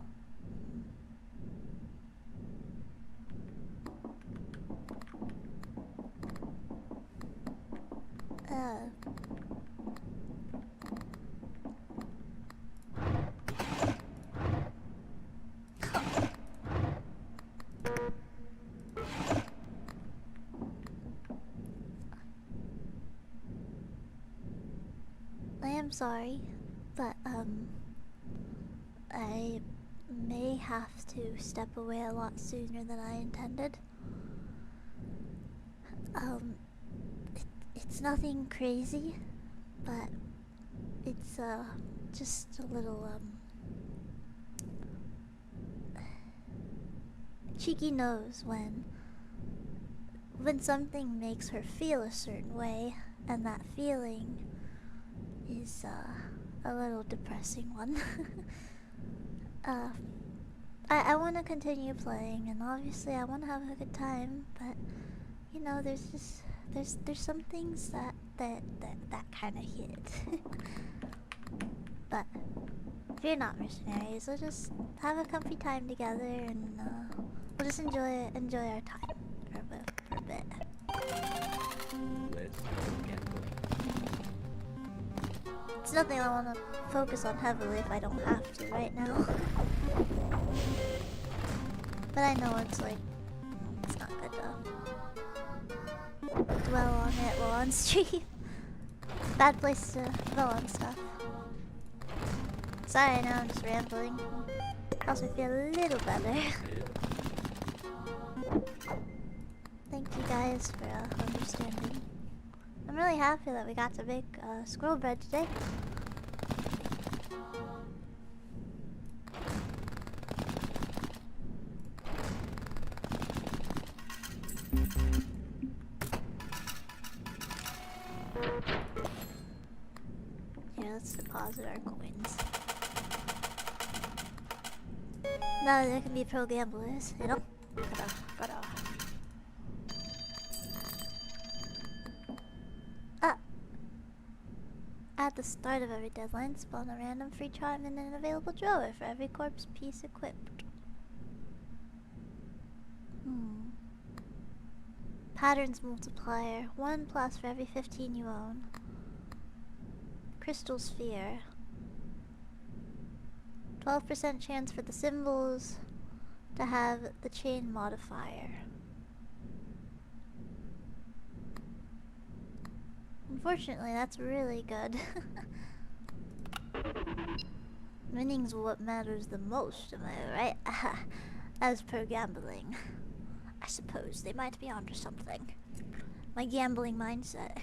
I am sorry, but I may have to step away a lot sooner than I intended. It's nothing crazy, but it's just a little Cheeky knows when something makes her feel a certain way, and that feeling is a little depressing one. I want to continue playing, and obviously I want to have a good time, but you know, there's some things that kind of hit. But fear not, mercenaries. We'll just have a comfy time together, and we'll just enjoy our time for a bit. Let's go gambling. It's nothing I wanna focus on heavily if I don't have to right now. But I know it's like, it's not good to dwell on it while on stream. Bad place to dwell on stuff. Sorry, now I'm just rambling. Also feel a little better. Thank you guys for understanding. I'm really happy that we got to make squirrel bread today. Here, let's deposit our coins. Now there can be pro gamblers, you know? Gotta. At the start of every deadline, spawn a random free charm in an available drawer for every corpse piece equipped. Patterns multiplier, 1+ for every 15 you own. Crystal sphere. 12% chance for the symbols to have the chain modifier. Unfortunately, that's really good. Winning's what matters the most, am I right? As per gambling. I suppose they might be onto something. My gambling mindset.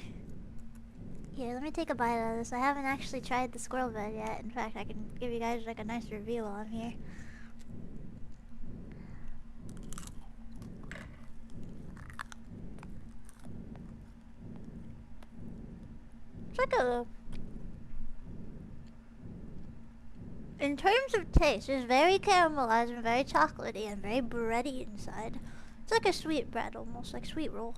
Here, let me take a bite out of this. I haven't actually tried the squirrel bread yet. In fact, I can give you guys like a nice review while I'm here. It's like a... In terms of taste, it's very caramelized and very chocolatey and very bready inside. It's like a sweet bread, almost like sweet roll.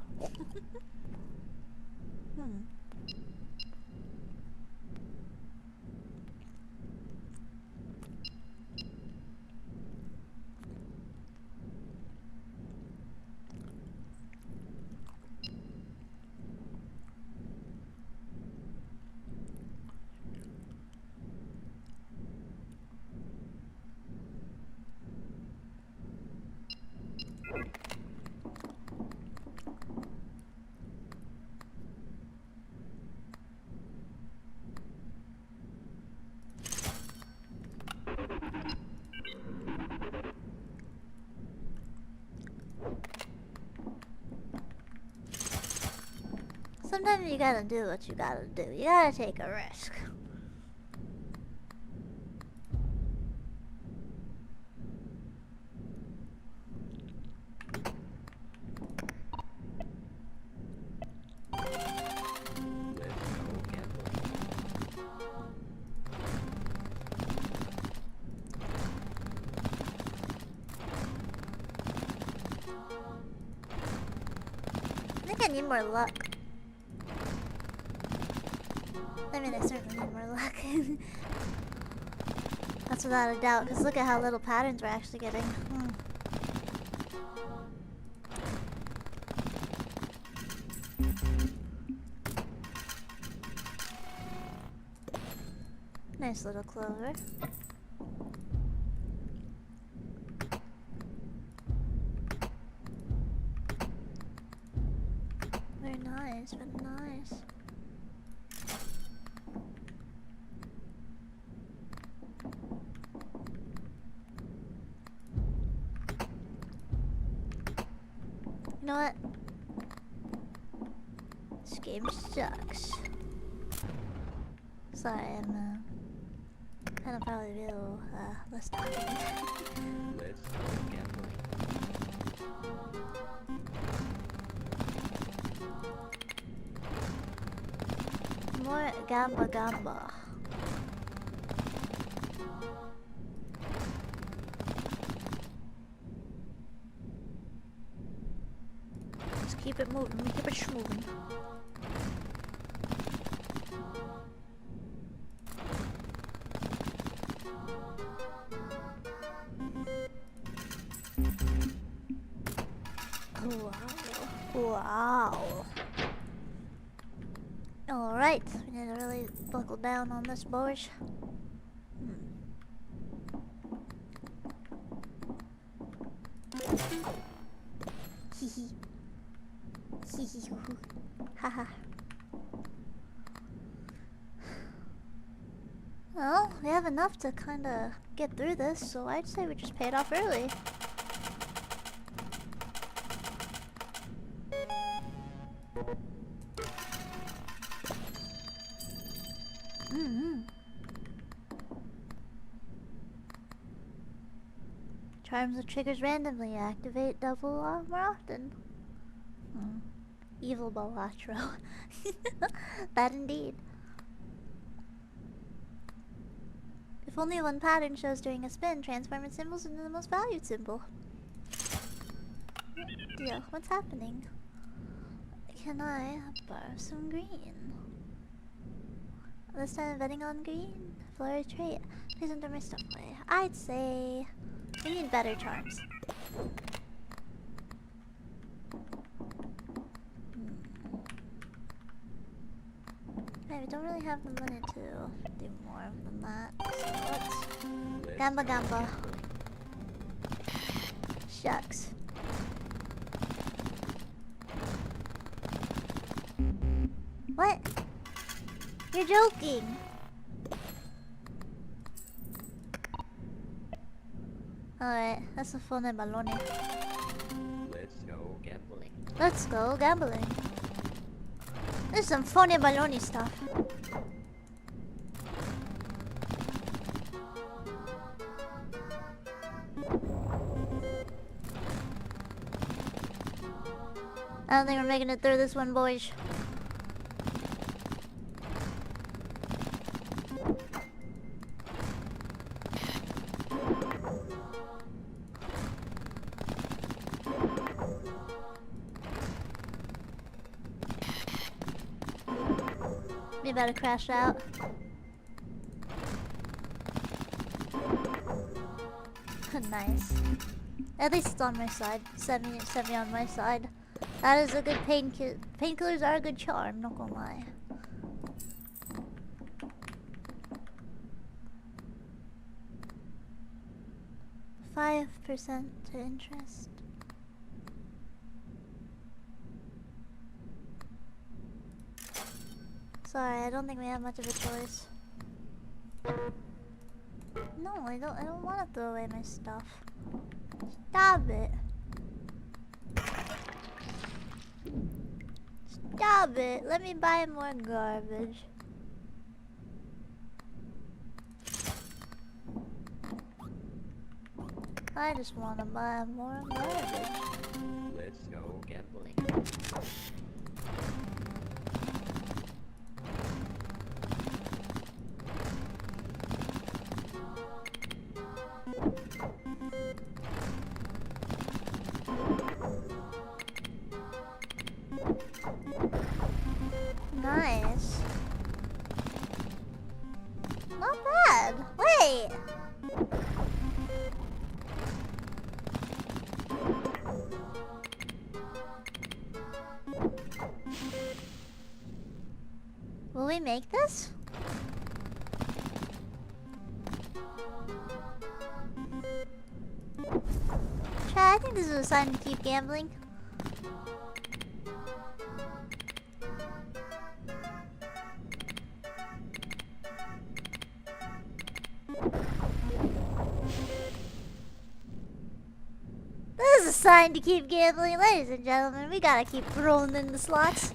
Sometimes you gotta do what you gotta do. You gotta take a risk. I think I need more luck. I mean, I certainly need more luck. That's without a doubt, because look at how little patterns we're actually getting. Nice little clover. Very nice, very nice. You know what? This game sucks. Sorry, I'm kind of probably be a little less talking. Let's go gambling. More gamba gamba. Just keep it moving, keep it moving. Wow. Alright, we need to really buckle down on this, boys. Hee hee. Hee hee hoo hoo. Haha. Well, we have enough to kinda get through this, so I'd say we just pay it off early. Charms with triggers randomly activate double more often. Evil Balatro. That indeed. If only one pattern shows during a spin, transform its symbols into the most valued symbol. Deal. What's happening? Can I borrow some green? This time I'm betting on green. Flurry trait. Please enter my stuff away. I'd say we need better charms. Okay, we don't really have the money to do more than that. So let's Gamba Gamba. Shucks. What? You're joking. Alright, that's a phone and baloney. Let's go gambling. Let's go gambling. This is some phony baloney stuff. I don't think we're making it through this one, boys. We better crash out. Nice. At least it's on my side. Semi on my side. That is a good painkillers are a good charm, not gonna lie. %5 to interest. Sorry, I don't think we have much of a choice. No, I don't want to throw away my stuff. Stop it. Stop it. Let me buy more garbage. I just want to buy more garbage. Let's go gambling. Nice. Not bad. Wait. Will we make this? Chad, I think this is a sign to keep gambling. This is a sign to keep gambling, ladies and gentlemen. We gotta keep rolling in the slots.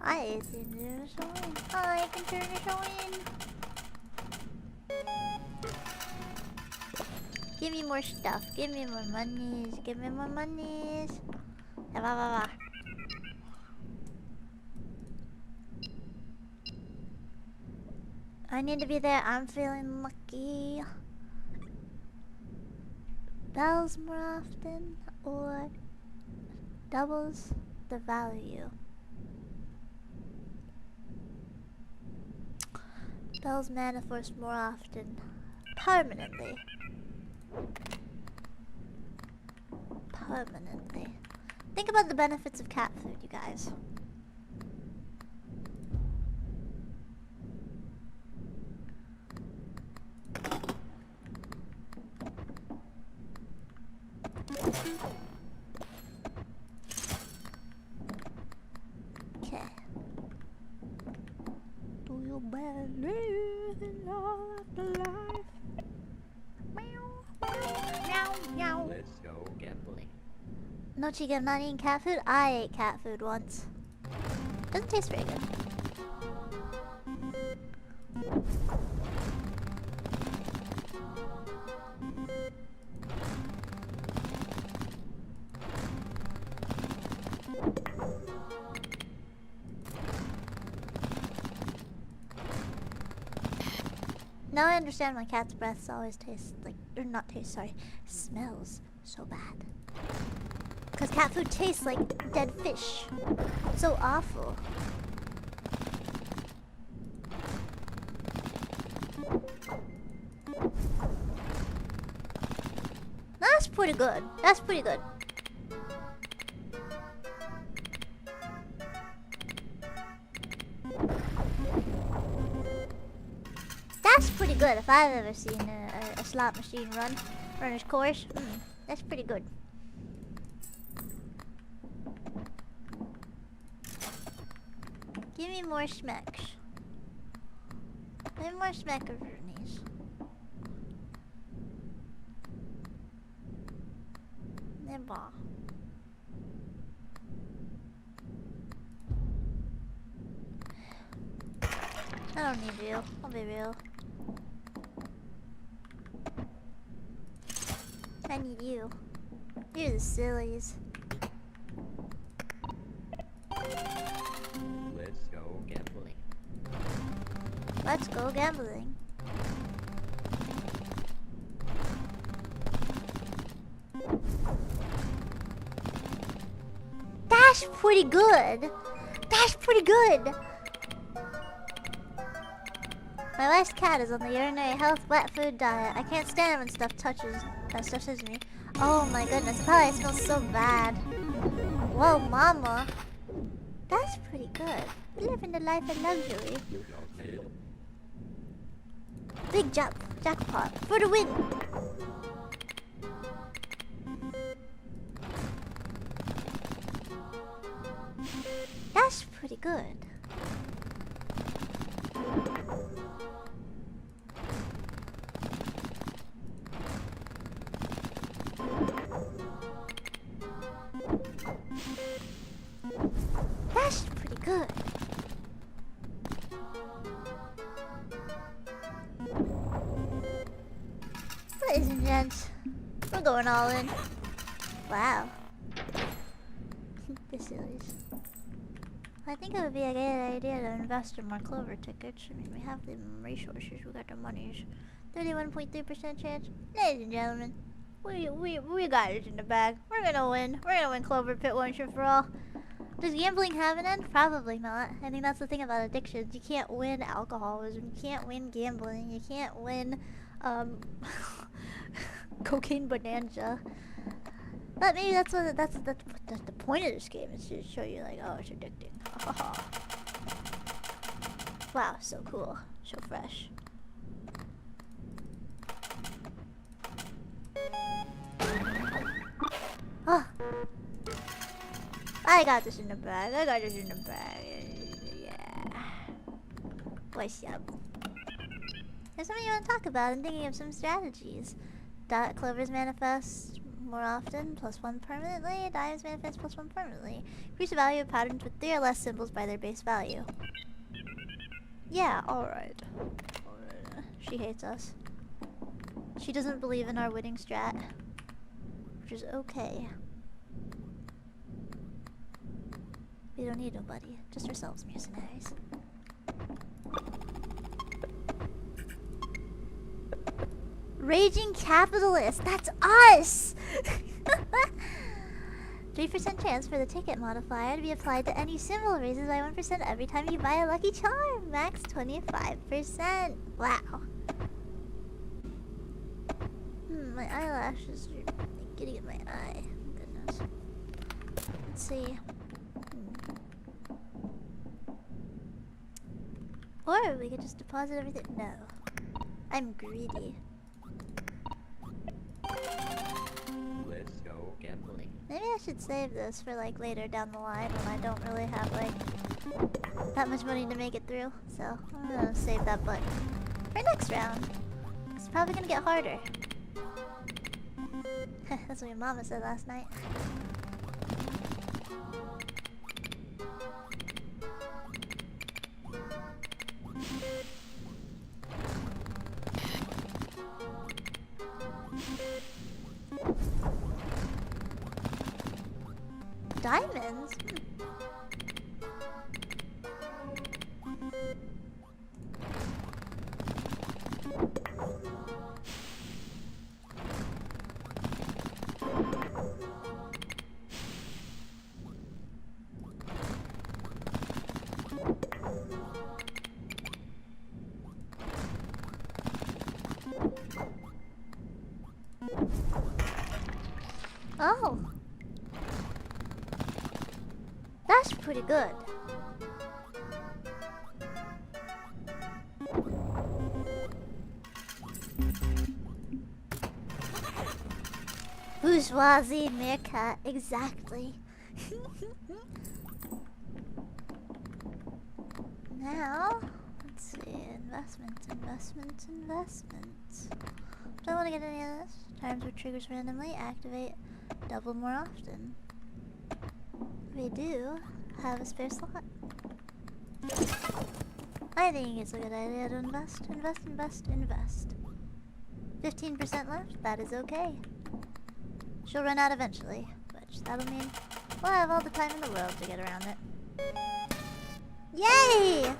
I can turn this on. I can turn this on. Give me more stuff. Give me more monies. Give me more monies. Blah, blah, blah. I need to be there. I'm feeling lucky. Bells more often or doubles the value. Bells manifest more often. Permanently. Permanently. Think about the benefits of cat food, you guys. Okay. Do you believe in all afterlife? Meow, meow. Let's go gambling. No, Chica, I'm not eating cat food. I ate cat food once. Doesn't taste very good. Now I understand why cat's breaths always taste like, or not taste, sorry, smells so bad. Because cat food tastes like dead fish. So awful. That's pretty good. That's pretty good. That's pretty good if I've ever seen a slot machine run its course. That's pretty good. Give me more smacks. Give me more smackaroonies. Nibble. I don't need real. I'll be real. I need you. You're the sillies. Let's go gambling. Let's go gambling. That's pretty good. That's pretty good. My wife's cat is on the urinary health wet food diet. I can't stand it when stuff touches me. Oh my goodness, it probably smells so bad. Whoa, mama. That's pretty good. We're living the life of luxury. You don't fail. Big jackpot for the win. That's pretty good. That's pretty good. Ladies and gents, we're going all in. Wow. The sillies. I think it would be a good idea to invest in more Clover tickets. I mean, we have the resources, we got the monies. 31.3% chance. Ladies and gentlemen, we got it in the bag. We're gonna win. We're gonna win Clover Pit once and for all. Does gambling have an end? Probably not. I think that's the thing about addictions. You can't win alcoholism. You can't win gambling. You can't win, cocaine bonanza. But maybe that's the point of this game, is to show you like, oh, it's addicting. Wow, so cool, so fresh. Oh, I got this in the bag. I got this in the bag. Yeah. What's up? There's something you want to talk about. I'm thinking of some strategies. Clovers manifest more often, +1 permanently. Diamonds manifest +1 permanently. Increase the value of patterns with 3 or less symbols by their base value. Yeah, alright. She hates us. She doesn't believe in our winning strat, which is okay. We don't need nobody, just ourselves, mercenaries. Raging capitalist, that's us! 3% chance for the ticket modifier to be applied to any symbol raises by 1% every time you buy a lucky charm. Max 25%. Wow. My eyelashes are getting in my eye. Goodness. Let's see. Or we could just deposit everything. No. I'm greedy. Let's go gambling. Maybe I should save this for like later down the line when I don't really have like that much money to make it through. So I'm gonna save that button for next round. It's probably gonna get harder. That's what your mama said last night. Diamonds? Oh. That's pretty good. Bourgeoisie meerkat, exactly. Now, let's see, investments. Do I want to get any of this? Times where triggers randomly, activate double more often. We do have a spare slot. I think it's a good idea to invest. 15% left, that is okay. She'll run out eventually, which that'll mean we'll have all the time in the world to get around it. Yay!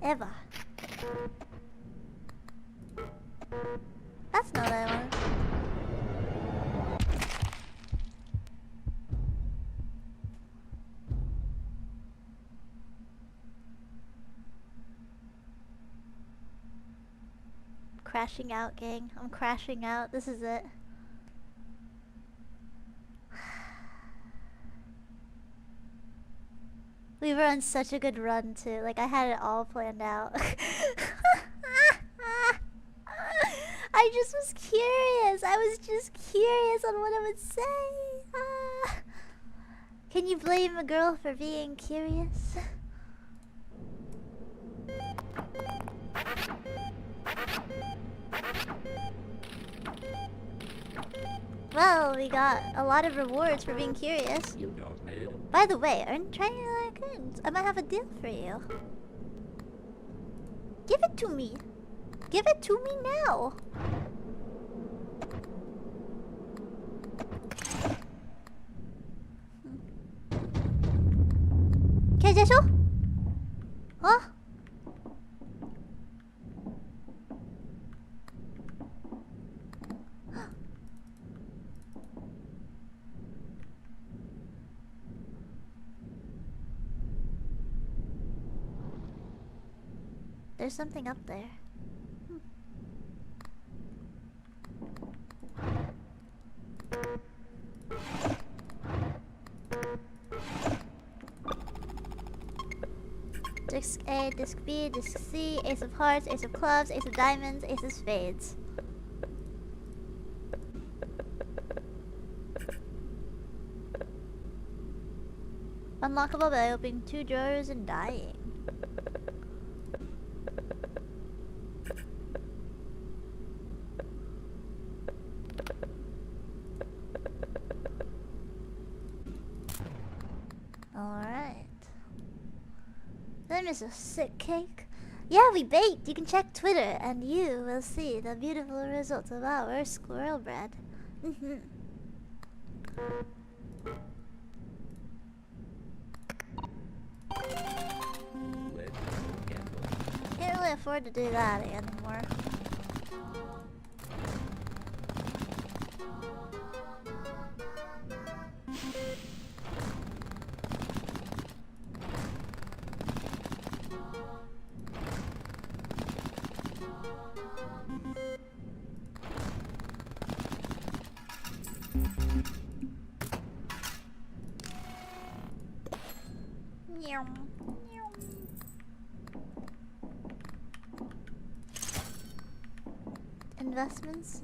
Eva. That's not what I wanted. Crashing out, gang. I'm crashing out. This is it. We were on such a good run too. Like I had it all planned out. I just was curious. I was just curious on what I would say. Can you blame a girl for being curious? Well, we got a lot of rewards for being curious. You don't need it. By the way, I'm trying to like I might have a deal for you. Give it to me. Give it to me now. 계좌쇼? 어? There's something up there. Disc A, Disc B, Disc C, Ace of Hearts, Ace of Clubs, Ace of Diamonds, Ace of Spades. Unlockable by opening 2 drawers and dying. Alright. That is a sick cake. Yeah, we baked! You can check Twitter and you will see the beautiful results of our squirrel bread. Let's go gambling. Can't really afford to do that anymore. Investments.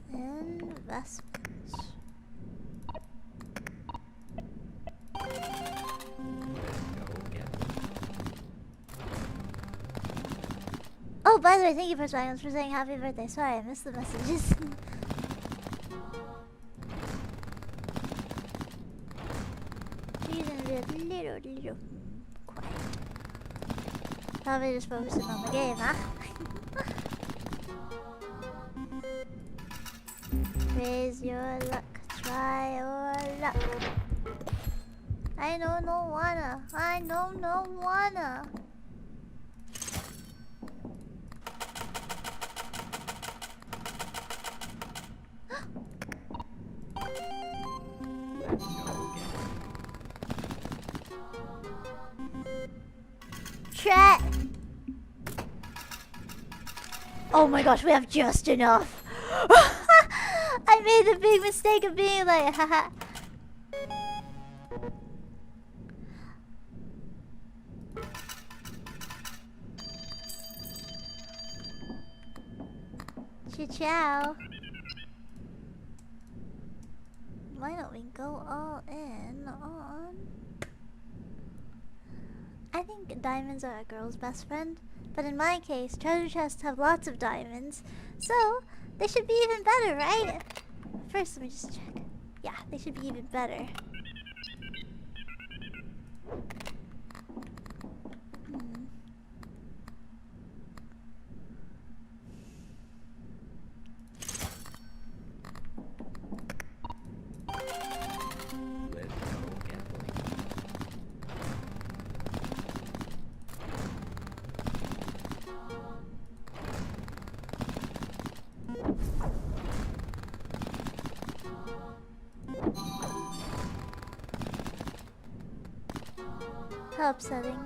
Oh, by the way, thank you for saying happy birthday. Sorry, I missed the messages. She's gonna be a little quiet. Probably just focusing on the game, huh? Raise your luck, try your luck. I don't know wanna. Chat! Oh my gosh, we have just enough. I made the big mistake of being like, haha. Ciao. Why don't we go all in on... I think diamonds are a girl's best friend, but in my case, treasure chests have lots of diamonds, so they should be even better, right? First, let me just check. Yeah, they should be even better. How upsetting.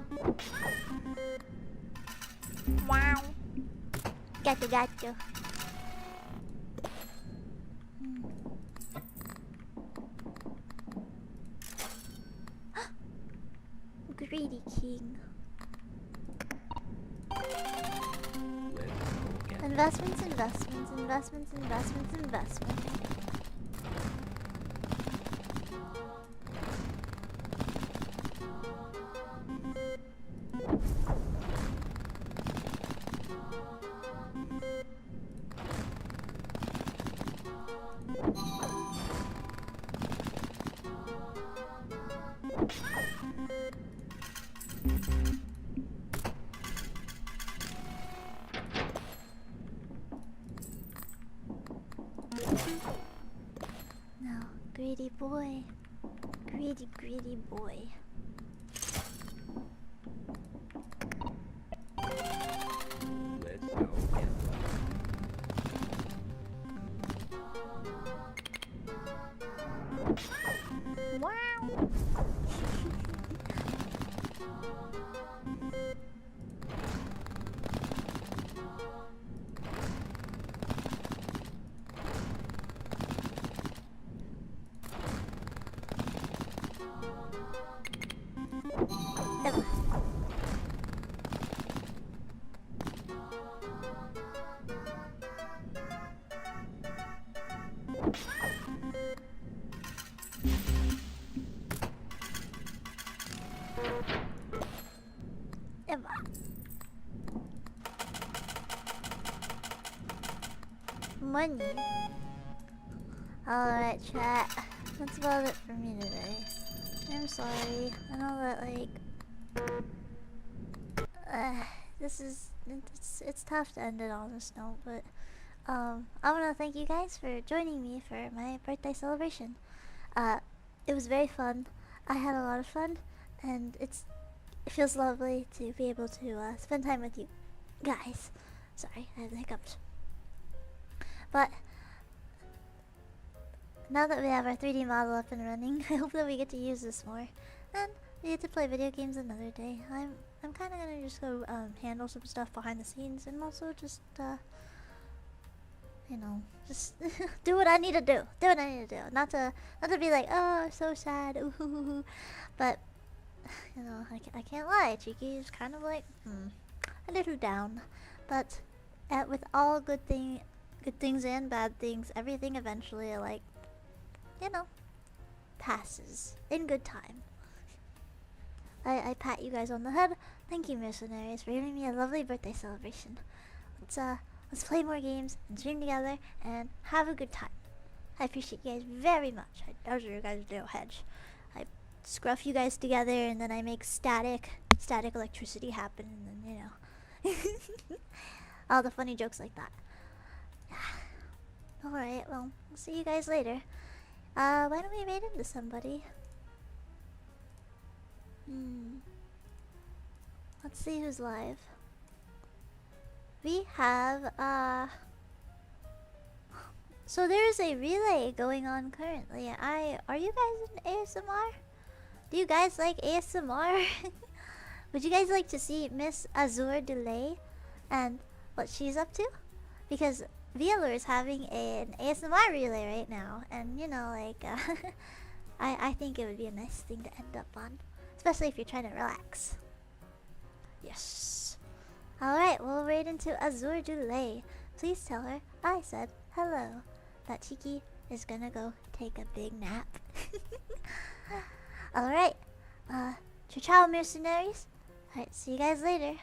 Wow. Got you. Greedy king. Investments. No, greedy boy. Greedy boy. Wow. Money. Alright, chat. That's about it for me today. I'm sorry. I know that, like... it's tough to end it on this note, but... I want to thank you guys for joining me for my birthday celebration. It was very fun. I had a lot of fun, and it feels lovely to be able to spend time with you guys. Sorry, I had the hiccups. But now that we have our 3D model up and running, I hope that we get to use this more, and we get to play video games another day. I'm kind of gonna just go handle some stuff behind the scenes, and also just you know, just do what I need to do. Not to be like, oh, so sad, ooh. But you know, I can't lie. Cheeky is kind of like a little down, but with all good thing. Good things and bad things, everything eventually, like, you know, passes in good time. I pat you guys on the head. Thank you, mercenaries, for giving me a lovely birthday celebration. Let's play more games and stream together and have a good time. I appreciate you guys very much. Those are you guys do hedge. I scruff you guys together and then I make static electricity happen and then, you know, all the funny jokes like that. Alright, well, we'll see you guys later. Why don't we raid into somebody? Let's see who's live. We have, so there's a relay going on currently. Are you guys in ASMR? Do you guys like ASMR? Would you guys like to see Miss Azure Delay and what she's up to? Because VLR is having an ASMR relay right now, and you know, like, I think it would be a nice thing to end up on, especially if you're trying to relax. Yes. Alright, we'll raid into Azure Delay. Please tell her I said hello. That Chiki is gonna go take a big nap. Alright. Ciao, mercenaries. Alright, see you guys later.